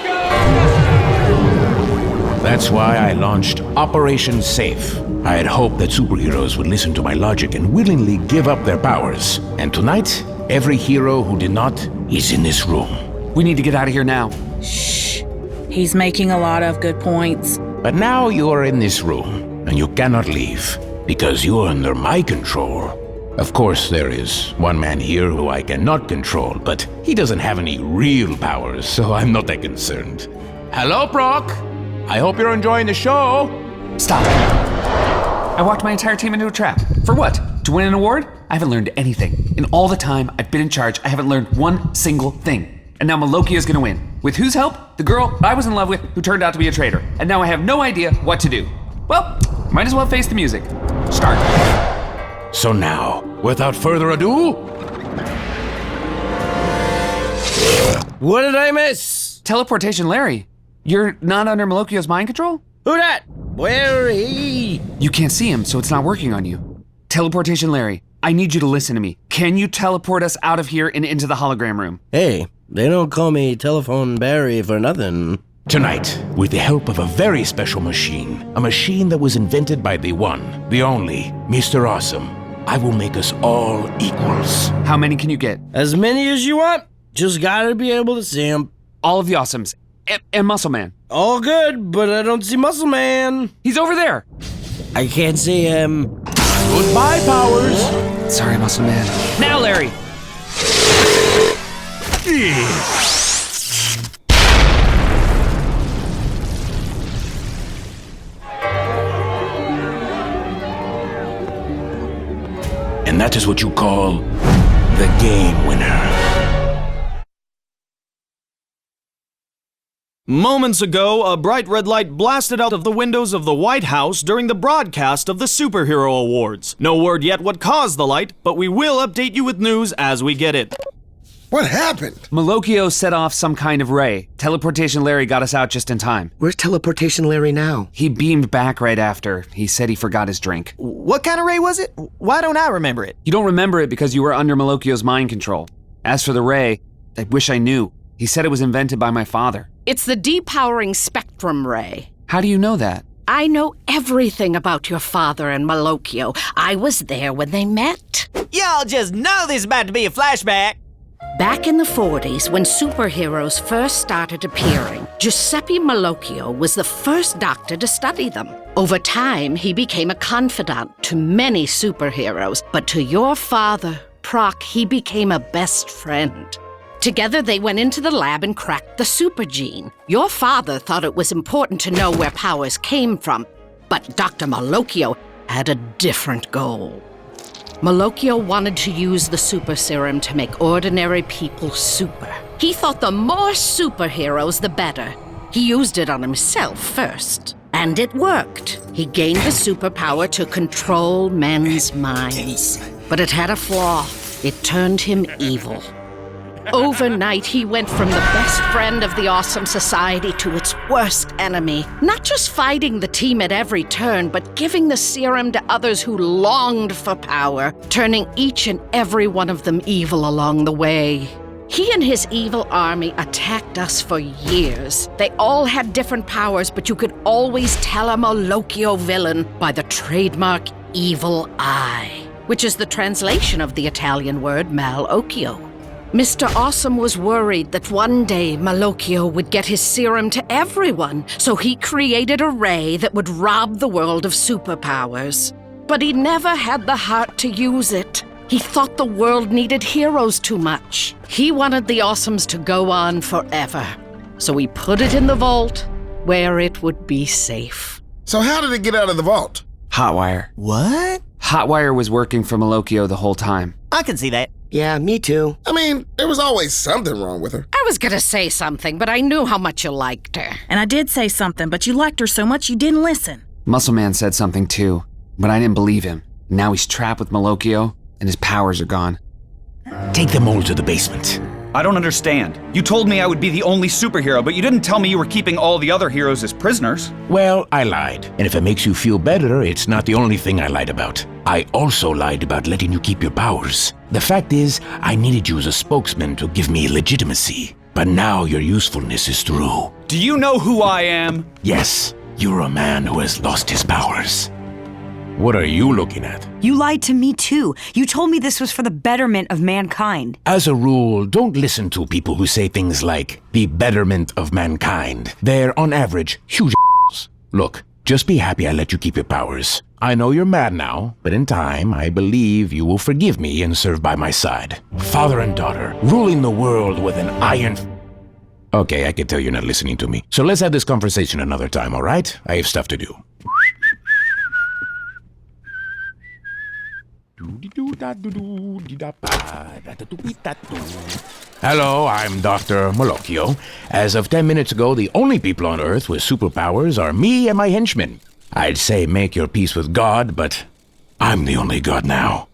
That's why I launched Operation Safe. I had hoped that superheroes would listen to my logic and willingly give up their powers. And tonight, every hero who did not is in this room. We need to get out of here now. Shh. He's making a lot of good points. But now you are in this room, and you cannot leave, because you are under my control. Of course, there is one man here who I cannot control, but he doesn't have any real powers, so I'm not that concerned. Hello, Prock! I hope you're enjoying the show! Stop. I walked my entire team into a trap. For what? To win an award? I haven't learned anything. In all the time I've been in charge, I haven't learned one single thing. And now Malokio's gonna win. With whose help? The girl I was in love with who turned out to be a traitor. And now I have no idea what to do. Well, might as well face the music. Start. So now, without further ado... What did I miss? Teleportation Larry. You're not under Malokio's mind control? Who dat? Where he? You can't see him, so it's not working on you. Teleportation Larry, I need you to listen to me. Can you teleport us out of here and into the hologram room? Hey, they don't call me Telephone Barry for nothing. Tonight, with the help of a very special machine, a machine that was invented by the one, the only, Mr. Awesome, I will make us all equals. How many can you get? As many as you want. Just gotta be able to see him. All of the Awesomes. And Muscle Man. All good, but I don't see Muscle Man. He's over there. I can't see him. Goodbye, powers. Sorry, Muscle Man. Now, Larry. is what you call the game winner. Moments ago, a bright red light blasted out of the windows of the White House during the broadcast of the Superhero Awards. No word yet what caused the light, but we will update you with news as we get it. What happened? Malocchio set off some kind of ray. Teleportation Larry got us out just in time. Where's Teleportation Larry now? He beamed back right after. He said he forgot his drink. What kind of ray was it? Why don't I remember it? You don't remember it because you were under Malocchio's mind control. As for the ray, I wish I knew. He said it was invented by my father. It's the depowering spectrum ray. How do you know that? I know everything about your father and Malocchio. I was there when they met. Y'all just know this is about to be a flashback. Back in the 40s, when superheroes first started appearing, Giuseppe Malocchio was the first doctor to study them. Over time, he became a confidant to many superheroes, but to your father, Prock, he became a best friend. Together, they went into the lab and cracked the super gene. Your father thought it was important to know where powers came from, but Dr. Malocchio had a different goal. Malocchio wanted to use the super serum to make ordinary people super. He thought the more superheroes, the better. He used it on himself first. And it worked. He gained the superpower to control men's minds. But it had a flaw. It turned him evil. Overnight, he went from the best friend of the Awesome Society to its worst enemy. Not just fighting the team at every turn, but giving the serum to others who longed for power, turning each and every one of them evil along the way. He and his evil army attacked us for years. They all had different powers, but you could always tell a Malocchio villain by the trademark evil eye, which is the translation of the Italian word malocchio. Mr. Awesome was worried that one day Malocchio would get his serum to everyone, so he created a ray that would rob the world of superpowers. But he never had the heart to use it. He thought the world needed heroes too much. He wanted the Awesomes to go on forever. So he put it in the vault, where it would be safe. So how did it get out of the vault? Hotwire. What? Hotwire was working for Malocchio the whole time. I can see that. Yeah, me too. I mean, there was always something wrong with her. I was gonna say something, but I knew how much you liked her. And I did say something, but you liked her so much you didn't listen. Muscle Man said something too, but I didn't believe him. Now he's trapped with Malocchio, and his powers are gone. Take them all to the basement. I don't understand. You told me I would be the only superhero, but you didn't tell me you were keeping all the other heroes as prisoners. Well, I lied. And if it makes you feel better, it's not the only thing I lied about. I also lied about letting you keep your powers. The fact is, I needed you as a spokesman to give me legitimacy. But now your usefulness is through. Do you know who I am? Yes, you're a man who has lost his powers. What are you looking at? You lied to me too. You told me this was for the betterment of mankind. As a rule, don't listen to people who say things like, the betterment of mankind. They're, on average, huge assholes. Look, just be happy I let you keep your powers. I know you're mad now, but in time, I believe you will forgive me and serve by my side. Father and daughter, ruling the world with an iron... Okay, I can tell you're not listening to me. So let's have this conversation another time, all right? I have stuff to do. Hello, I'm Dr. Malocchio. As of 10 minutes ago, the only people on Earth with superpowers are me and my henchmen. I'd say make your peace with God, but I'm the only God now.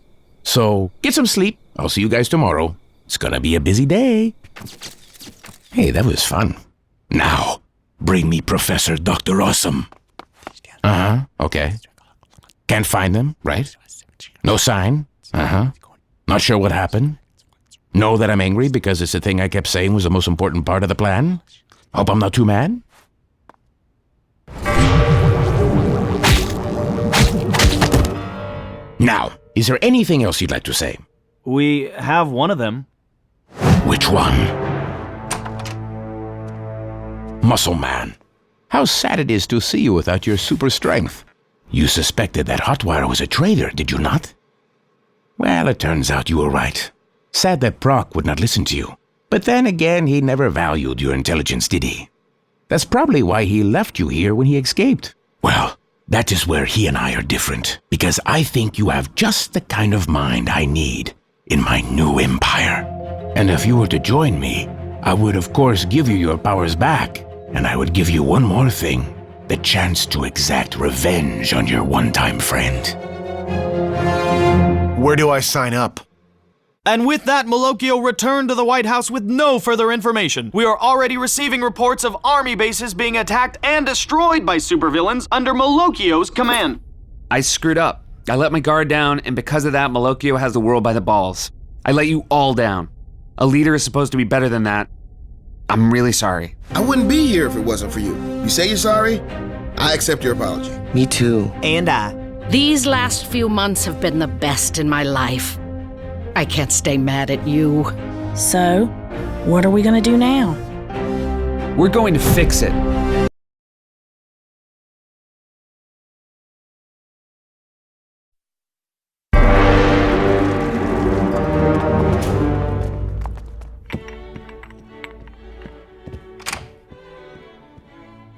So, get some sleep. I'll see you guys tomorrow. It's gonna be a busy day. Hey, that was fun. Now, bring me Professor Dr. Awesome. Okay. Can't find them, right? No sign? Not sure what happened? Know that I'm angry because it's the thing I kept saying was the most important part of the plan? Hope I'm not too mad? Now, is there anything else you'd like to say? We have one of them. Which one? Muscle Man. How sad it is to see you without your super strength. You suspected that Hotwire was a traitor, did you not? Well, it turns out you were right. Sad that Prock would not listen to you. But then again, he never valued your intelligence, did he? That's probably why he left you here when he escaped. Well, That is where he and I are different, because I think you have just the kind of mind I need in my new empire. And if you were to join me, I would of course give you your powers back, and I would give you one more thing, the chance to exact revenge on your one-time friend. Where do I sign up? And with that, Malocchio returned to the White House with no further information. We are already receiving reports of army bases being attacked and destroyed by supervillains under Malocchio's command. I screwed up. I let my guard down, and because of that, Malocchio has the world by the balls. I let you all down. A leader is supposed to be better than that. I'm really sorry. I wouldn't be here if it wasn't for you. You say you're sorry, I accept your apology. Me too. And I. These last few months have been the best in my life. I can't stay mad at you. So, what are we gonna do now? We're going to fix it.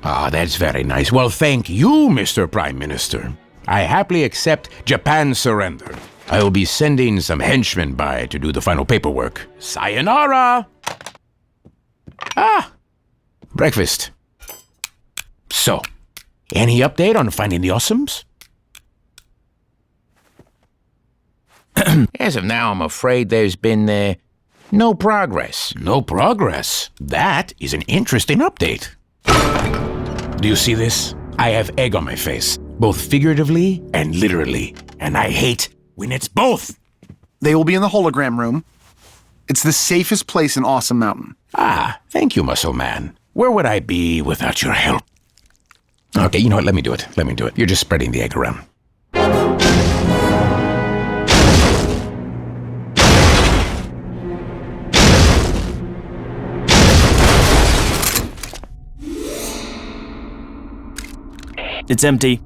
Ah, that's very nice. Well, thank you, Mr. Prime Minister. I happily accept Japan's surrender. I will be sending some henchmen by to do the final paperwork. Sayonara! Ah, breakfast. So, any update on finding the Awesomes? As of now, I'm afraid there's been no progress. No progress? That is an interesting update. Do you see this? I have egg on my face, both figuratively and literally, and I hate when it's both. They will be in the hologram room. It's the safest place in Awesome Mountain. Ah, thank you, Muscle Man. Where would I be without your help? Okay, you know what? Let me do it. Let me do it. You're just spreading the egg around. It's empty.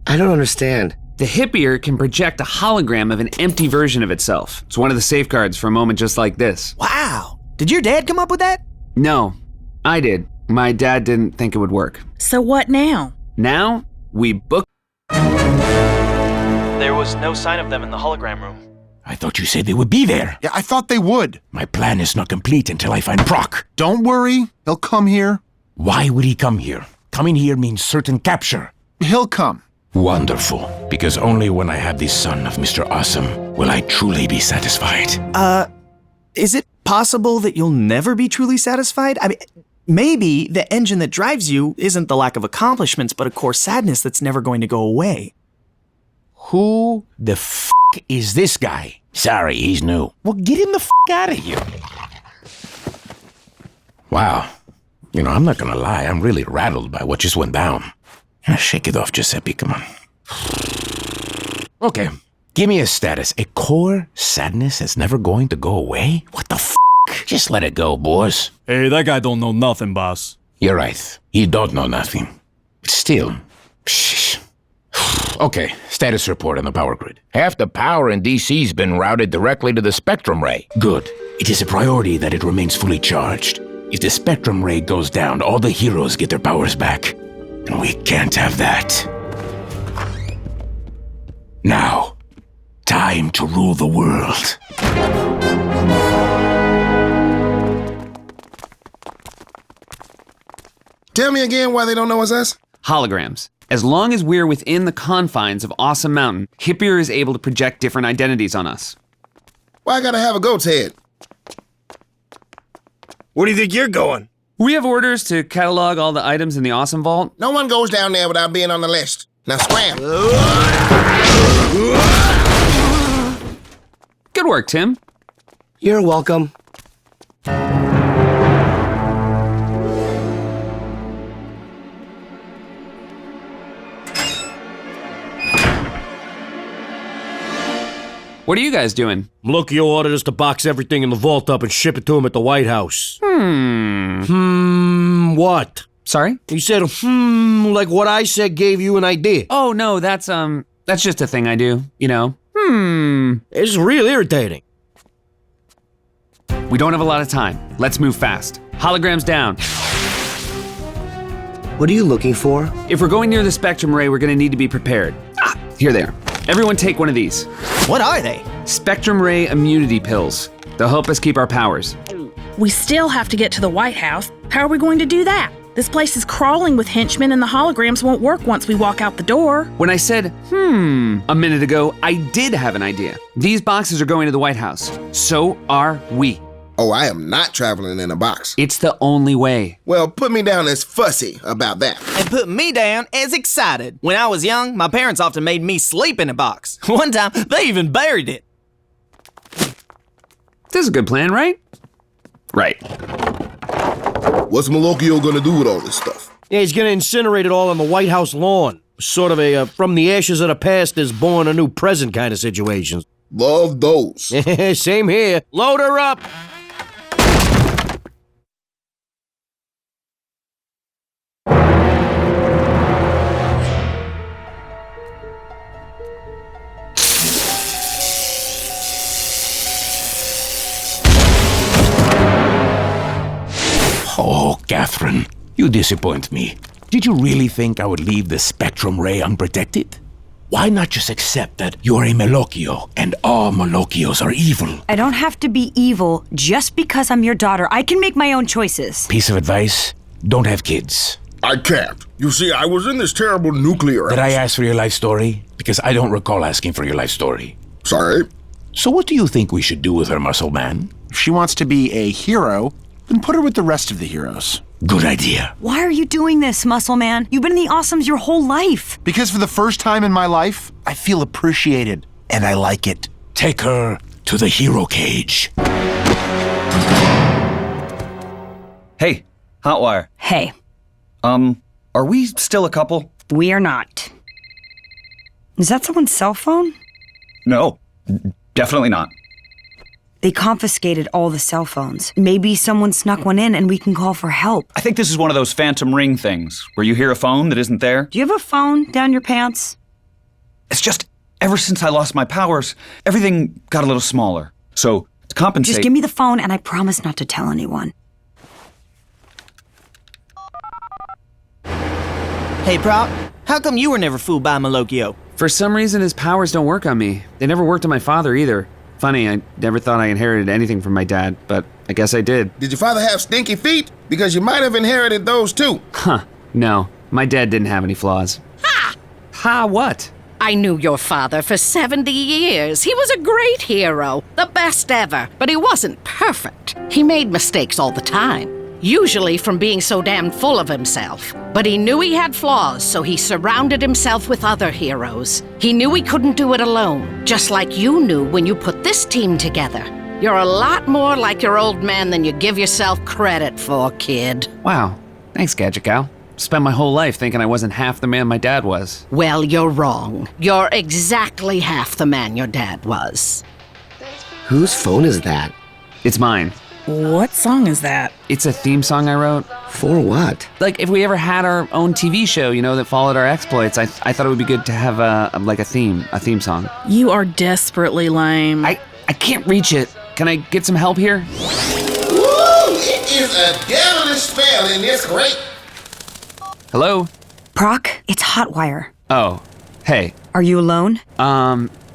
I don't understand. The hippier can project a hologram of an empty version of itself. It's one of the safeguards for a moment just like this. Wow. Did your dad come up with that? No, I did. My dad didn't think it would work. So what now? Now, we book. There was no sign of them in the hologram room. I thought you said they would be there. Yeah, I thought they would. My plan is not complete until I find Prock. Don't worry, he'll come here. Why would he come here? Coming here means certain capture. He'll come. Wonderful, because only when I have the son of Mr. Awesome will I truly be satisfied. Is it possible that you'll never be truly satisfied? I mean, maybe the engine that drives you isn't the lack of accomplishments, but a core sadness that's never going to go away. Who the f*** is this guy? Sorry, he's new. Well, get him the f*** out of here. Wow. You know, I'm not gonna lie, I'm really rattled by what just went down. Shake it off, Giuseppe, come on. Okay, give me a status. A core sadness that's never going to go away? What the f***? Just let it go, boss. Hey, that guy don't know nothing, boss. You're right, he don't know nothing. But still, shh. Okay, status report on the power grid. Half the power in DC's been routed directly to the spectrum ray. Good. It is a priority that it remains fully charged. If the spectrum ray goes down, all the heroes get their powers back. And we can't have that. Now, time to rule the world. Tell me again why they don't know it's us? Holograms. As long as we're within the confines of Awesome Mountain, Hippier is able to project different identities on us. Why I gotta have a goat's head? Where do you think you're going? We have orders to catalog all the items in the Awesome Vault. No one goes down there without being on the list. Now scram. Good work, Tim. You're welcome. What are you guys doing? Malocchio ordered us to box everything in the vault up and ship it to him at the White House. What? Sorry? He said, like what I said gave you an idea. Oh, no, that's just a thing I do, you know. It's real irritating. We don't have a lot of time. Let's move fast. Holograms down. What are you looking for? If we're going near the spectrum ray, we're gonna need to be prepared. Here they are. Everyone take one of these. What are they? Spectrum ray immunity pills. They'll help us keep our powers. We still have to get to the White House. How are we going to do that? This place is crawling with henchmen and the holograms won't work once we walk out the door. When I said, a minute ago, I did have an idea. These boxes are going to the White House. So are we. Oh, I am not traveling in a box. It's the only way. Well, put me down as fussy about that. And put me down as excited. When I was young, my parents often made me sleep in a box. One time, they even buried it. This is a good plan, right? Right. What's Malocchio gonna do with all this stuff? Yeah, he's gonna incinerate it all on the White House lawn. Sort of a from the ashes of the past is born a new present kind of situation. Love those. Same here. Load her up. Oh, Catherine, you disappoint me. Did you really think I would leave the spectrum ray unprotected? Why not just accept that you're a Malocchio and all Malocchios are evil? I don't have to be evil just because I'm your daughter. I can make my own choices. Piece of advice, don't have kids. I can't. You see, I was in this terrible nuclear Did I ask for your life story? Because I don't recall asking for your life story. Sorry. So what do you think we should do with her, Muscle Man? If she wants to be a hero, then put her with the rest of the heroes. Good idea. Why are you doing this, Muscle Man? You've been in the Awesomes your whole life. Because for the first time in my life, I feel appreciated, and I like it. Take her to the hero cage. Hey, Hotwire. Hey. Are we still a couple? We are not. Is that someone's cell phone? No, definitely not. They confiscated all the cell phones. Maybe someone snuck one in and we can call for help. I think this is one of those phantom ring things, where you hear a phone that isn't there. Do you have a phone down your pants? It's just, ever since I lost my powers, everything got a little smaller. So, to compensate... Just give me the phone and I promise not to tell anyone. Hey, Prock, how come you were never fooled by Malocchio? For some reason, his powers don't work on me. They never worked on my father either. Funny, I never thought I inherited anything from my dad, but I guess I did. Did your father have stinky feet? Because you might have inherited those too. Huh. No, my dad didn't have any flaws. Ha! Ha what? I knew your father for 70 years. He was a great hero, the best ever, but he wasn't perfect. He made mistakes all the time. Usually from being so damn full of himself. But he knew he had flaws, so he surrounded himself with other heroes. He knew he couldn't do it alone, just like you knew when you put this team together. You're a lot more like your old man than you give yourself credit for, kid. Wow. Thanks, Gadget Gal. Spent my whole life thinking I wasn't half the man my dad was. Well, you're wrong. You're exactly half the man your dad was. Whose phone is that? It's mine. What song is that? It's a theme song I wrote. For what? Like, if we ever had our own TV show, that followed our exploits, I thought it would be good to have a theme song. You are desperately lame. I can't reach it. Can I get some help here? Woo! It is a devilish spell in this crate. Hello? Prock, it's Hotwire. Oh, hey. Are you alone?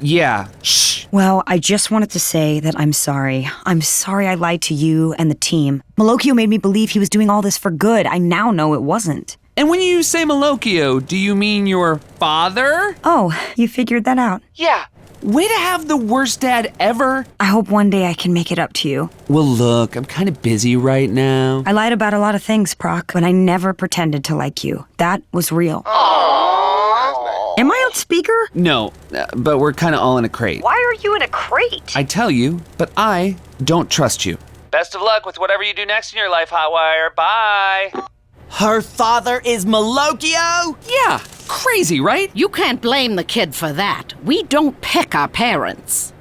Yeah. Shh. Well, I just wanted to say that I'm sorry. I'm sorry I lied to you and the team. Malocchio made me believe he was doing all this for good. I now know it wasn't. And when you say Malocchio, do you mean your father? Oh, you figured that out. Yeah. Way to have the worst dad ever. I hope one day I can make it up to you. Well, look, I'm kind of busy right now. I lied about a lot of things, Prock, but I never pretended to like you. That was real. Am I on speaker? No, but we're kind of all in a crate. Why are you in a crate? I tell you, but I don't trust you. Best of luck with whatever you do next in your life, Hotwire. Bye. Her father is Malocchio? Yeah, crazy, right? You can't blame the kid for that. We don't pick our parents.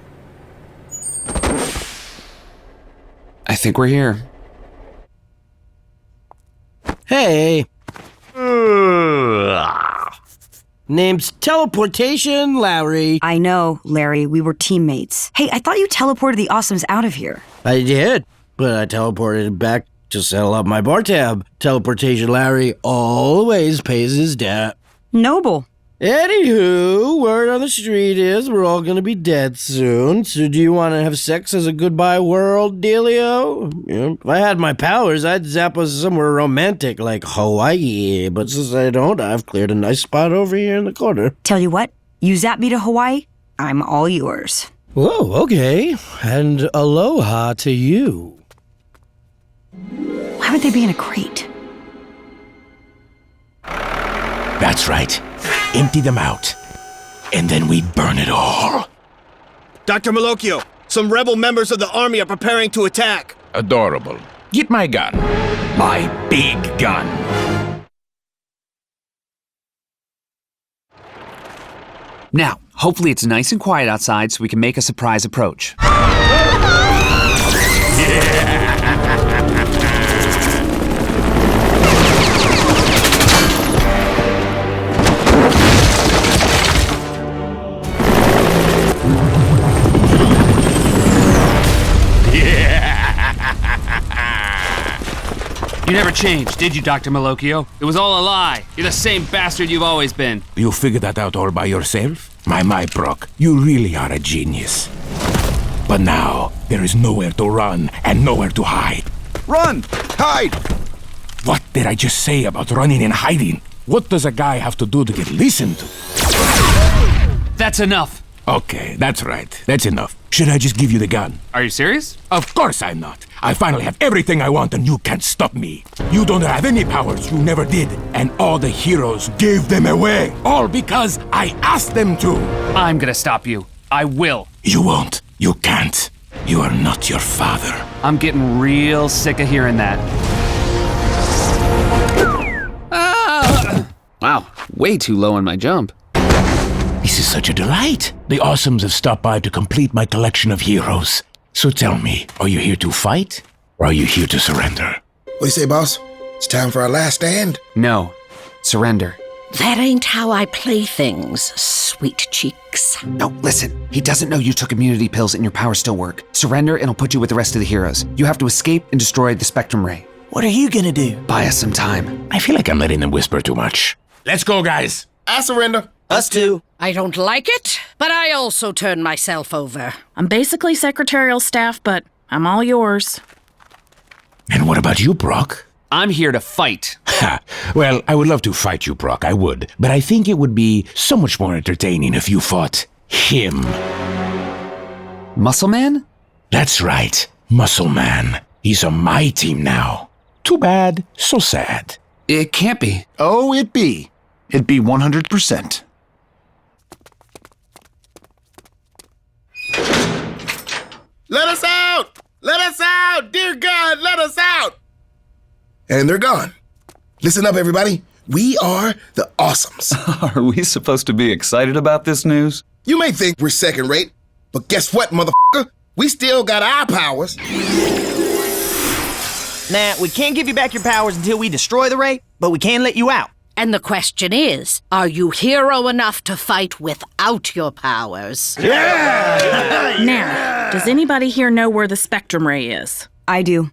I think we're here. Hey. Name's Teleportation Larry. I know, Larry. We were teammates. Hey, I thought you teleported the Awesomes out of here. I did, but I teleported back to settle up my bar tab. Teleportation Larry always pays his debt. Noble. Anywho, word on the street is we're all gonna be dead soon, so do you want to have sex as a goodbye world, dealio? If I had my powers, I'd zap us somewhere romantic like Hawaii, but since I don't, I've cleared a nice spot over here in the corner. Tell you what, you zap me to Hawaii, I'm all yours. Whoa, okay. And aloha to you. Why would they be in a crate? That's right. Empty them out. And then we burn it all. Dr. Malocchio, some rebel members of the army are preparing to attack. Adorable. Get my gun. My big gun. Now, hopefully it's nice and quiet outside so we can make a surprise approach. You never changed, did you, Dr. Malocchio? It was all a lie. You're the same bastard you've always been. You figured that out all by yourself? My, Prock, you really are a genius. But now, there is nowhere to run and nowhere to hide. Run! Hide! What did I just say about running and hiding? What does a guy have to do to get listened to? That's enough. Okay, that's right. That's enough. Should I just give you the gun? Are you serious? Of course I'm not. I finally have everything I want and you can't stop me. You don't have any powers, you never did. And all the heroes gave them away. All because I asked them to. I'm gonna stop you. I will. You won't. You can't. You are not your father. I'm getting real sick of hearing that. Ah! Wow, way too low on my jump. This is such a delight. The Awesomes have stopped by to complete my collection of heroes. So tell me, are you here to fight, or are you here to surrender? What do you say, boss? It's time for our last stand? No. Surrender. That ain't how I play things, sweet cheeks. No, listen. He doesn't know you took immunity pills and your powers still work. Surrender and I'll put you with the rest of the heroes. You have to escape and destroy the Spectrum Ray. What are you gonna do? Buy us some time. I feel like I'm letting them whisper too much. Let's go, guys. I surrender. Us too. I don't like it, but I also turn myself over. I'm basically secretarial staff, but I'm all yours. And what about you, Prock? I'm here to fight. Ha! Well, I would love to fight you, Prock, I would. But I think it would be so much more entertaining if you fought him. Muscle Man? That's right, Muscle Man. He's on my team now. Too bad, so sad. It can't be. Oh, it be. It'd be 100%. Let us out! Let us out! Dear God, let us out! And they're gone. Listen up, everybody. We are the Awesomes. Are we supposed to be excited about this news? You may think we're second rate, but guess what, motherfucker? We still got our powers. Nah, we can't give you back your powers until we destroy the Ray, but we can let you out. And the question is, are you hero enough to fight without your powers? Now, does anybody here know where the Spectrum Ray is? I do.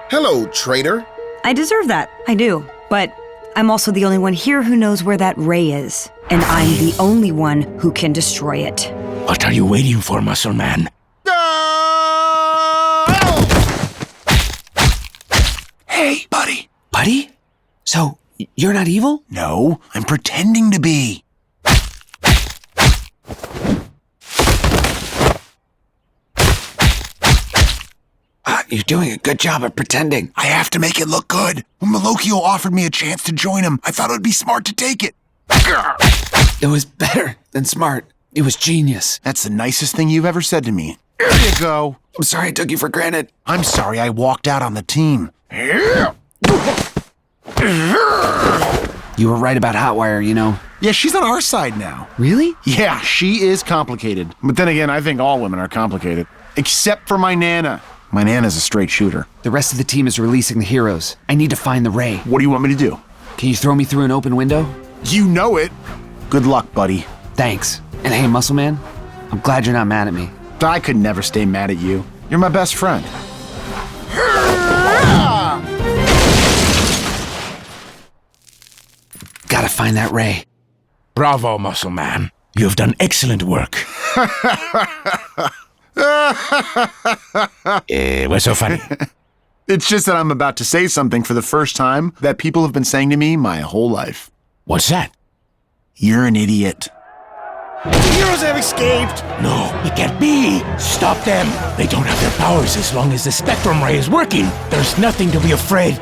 Hello, traitor. I deserve that. I do. But I'm also the only one here who knows where that ray is. And I'm the only one who can destroy it. What are you waiting for, Muscle Man? Hey, buddy. Buddy? So, you're not evil? No, I'm pretending to be. You're doing a good job of pretending. I have to make it look good. When Malocchio offered me a chance to join him, I thought it would be smart to take it. It was better than smart. It was genius. That's the nicest thing you've ever said to me. Here you go. I'm sorry I took you for granted. I'm sorry I walked out on the team. You were right about Hotwire, you know. Yeah, she's on our side now. Really? Yeah, she is complicated. But then again, I think all women are complicated. Except for my Nana. My Nana's a straight shooter. The rest of the team is releasing the heroes. I need to find the Ray. What do you want me to do? Can you throw me through an open window? You know it. Good luck, buddy. Thanks. And hey, Muscle Man, I'm glad you're not mad at me. I could never stay mad at you. You're my best friend. find that ray. Bravo, muscle man. You've done excellent work. What's so funny? It's just that I'm about to say something for the first time that people have been saying to me my whole life. What's that? You're an idiot. The heroes have escaped! No, it can't be! Stop them! They don't have their powers as long as the spectrum ray is working. There's nothing to be afraid.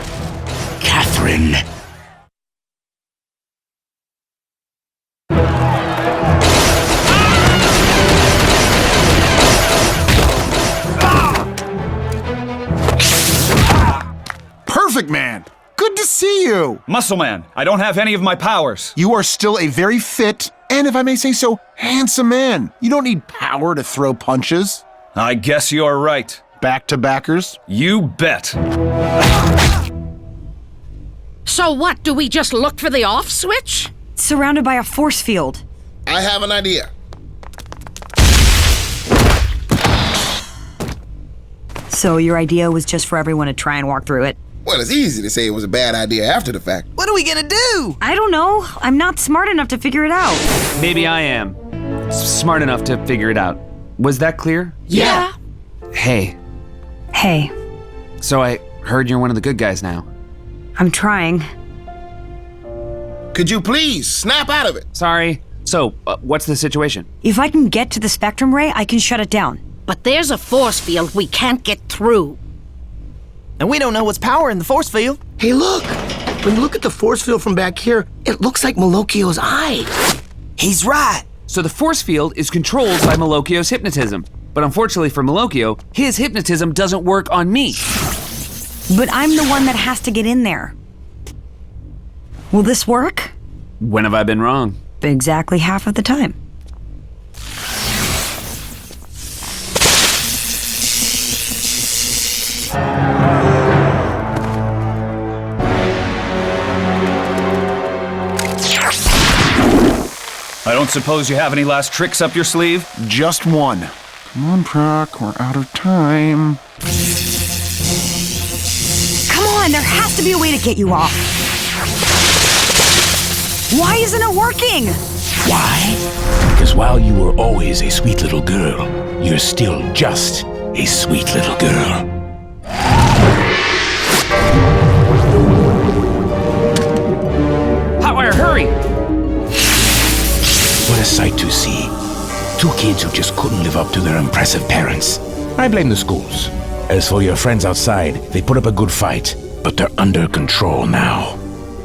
Catherine. Perfect, man! Good to see you! Muscle Man, I don't have any of my powers. You are still a very fit, and if I may say so, handsome man. You don't need power to throw punches. I guess you're right. Back-to-backers? You bet. So what, do we just look for the off switch? Surrounded by a force field. I have an idea. So your idea was just for everyone to try and walk through it? Well, it's easy to say it was a bad idea after the fact. What are we gonna do? I don't know. I'm not smart enough to figure it out. Maybe I am. Smart enough to figure it out. Was that clear? Yeah. Hey. Hey, So I heard you're one of the good guys now. I'm trying. Could you please snap out of it? Sorry. So, what's the situation? If I can get to the spectrum ray, I can shut it down. But there's a force field we can't get through. And we don't know what's powering the force field. Hey, look! When you look at the force field from back here, it looks like Malocchio's eye. He's right. So the force field is controlled by Malocchio's hypnotism. But unfortunately for Malocchio, his hypnotism doesn't work on me. But I'm the one that has to get in there. Will this work? When have I been wrong? Exactly half of the time. I don't suppose you have any last tricks up your sleeve? Just one. Come on, Prock, we're out of time. Come on, there has to be a way to get you off. Why isn't it working? Why? Because while you were always a sweet little girl, you're still just a sweet little girl. Hotwire, hurry! What a sight to see. Two kids who just couldn't live up to their impressive parents. I blame the schools. As for your friends outside, they put up a good fight, but they're under control now.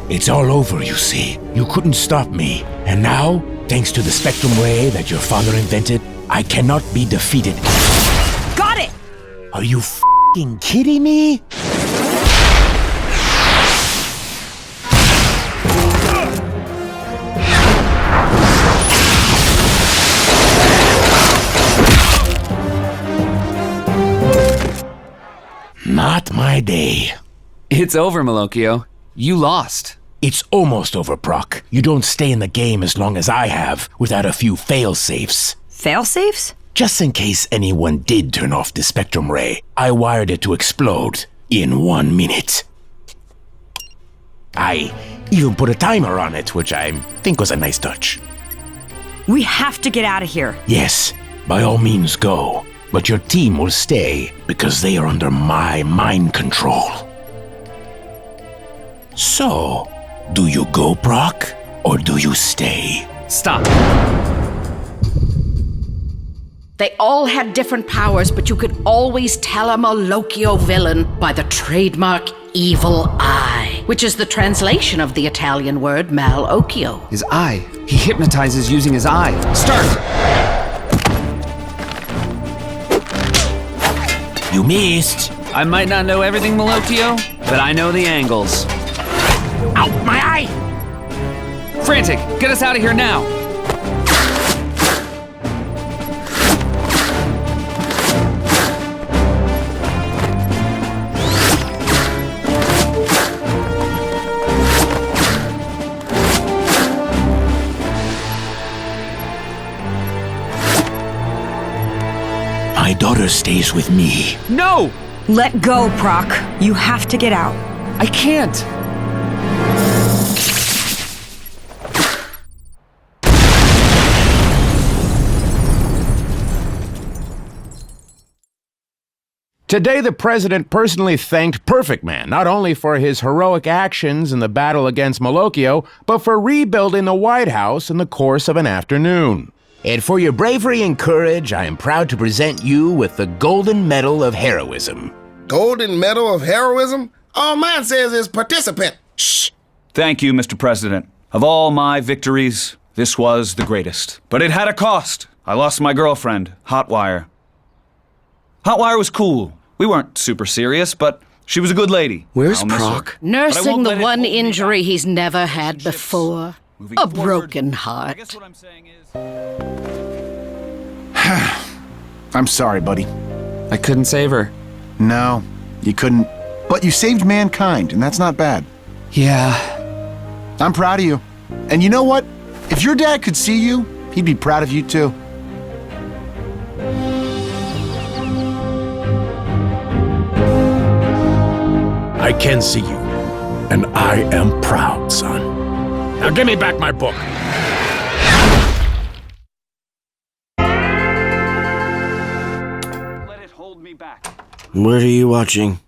It's all over, you see. You couldn't stop me. And now, thanks to the spectrum ray that your father invented, I cannot be defeated. Got it! Are you f***ing kidding me? Not my day. It's over, Malocchio. You lost. It's almost over, Prock. You don't stay in the game as long as I have without a few fail-safes. Fail-safes? Just in case anyone did turn off the spectrum ray, I wired it to explode in 1 minute. I even put a timer on it, which I think was a nice touch. We have to get out of here. Yes, by all means go. But your team will stay because they are under my mind control. So, do you go, Prock, or do you stay? Stop. They all had different powers, but you could always tell a Malocchio villain by the trademark evil eye, which is the translation of the Italian word malocchio. His eye. He hypnotizes using his eye. Start! You missed. I might not know everything, Malocchio, but I know the angles. Out my eye! Frantic, get us out of here now! My daughter stays with me. No! Let go, Prock. You have to get out. I can't. Today, the president personally thanked Perfect Man, not only for his heroic actions in the battle against Malocchio, but for rebuilding the White House in the course of an afternoon. And for your bravery and courage, I am proud to present you with the Golden Medal of Heroism. Golden Medal of Heroism? All mine says is participant. Shh. Thank you, Mr. President. Of all my victories, this was the greatest. But it had a cost. I lost my girlfriend, Hotwire. Hotwire was cool. We weren't super serious, but she was a good lady. Where's Prock? Nursing the one injury he's never had before. A broken heart. I'm sorry, buddy. I couldn't save her. No, you couldn't. But you saved mankind, and that's not bad. Yeah. I'm proud of you. And you know what? If your dad could see you, he'd be proud of you too. I can see you, and I am proud, son. Now give me back my book. Let it hold me back. What are you watching?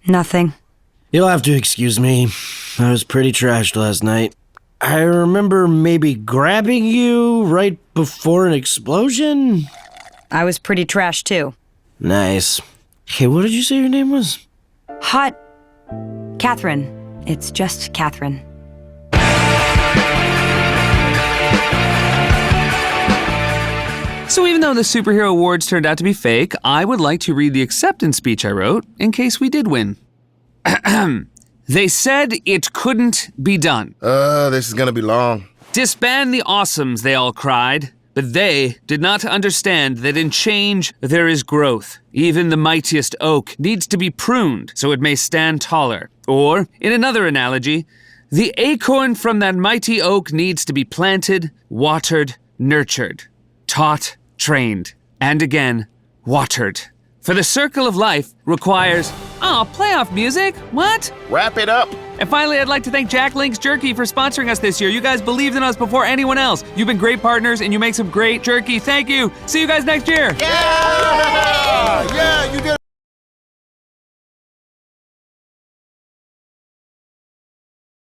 Nothing. You'll have to excuse me. I was pretty trashed last night. I remember maybe grabbing you right before an explosion. I was pretty trash too. Nice. Hey, what did you say your name was? Hot. Catherine. It's just Catherine. So even though the superhero awards turned out to be fake, I would like to read the acceptance speech I wrote in case we did win. They said it couldn't be done. This is gonna be long. Disband the Awesomes, they all cried. But they did not understand that in change there is growth. Even the mightiest oak needs to be pruned so it may stand taller. Or, in another analogy, the acorn from that mighty oak needs to be planted, watered, nurtured, taught, trained, and again, watered. For the circle of life requires, playoff music? What? Wrap it up. And finally, I'd like to thank Jack Link's Jerky for sponsoring us this year. You guys believed in us before anyone else. You've been great partners and you make some great jerky. Thank you. See you guys next year. Yeah!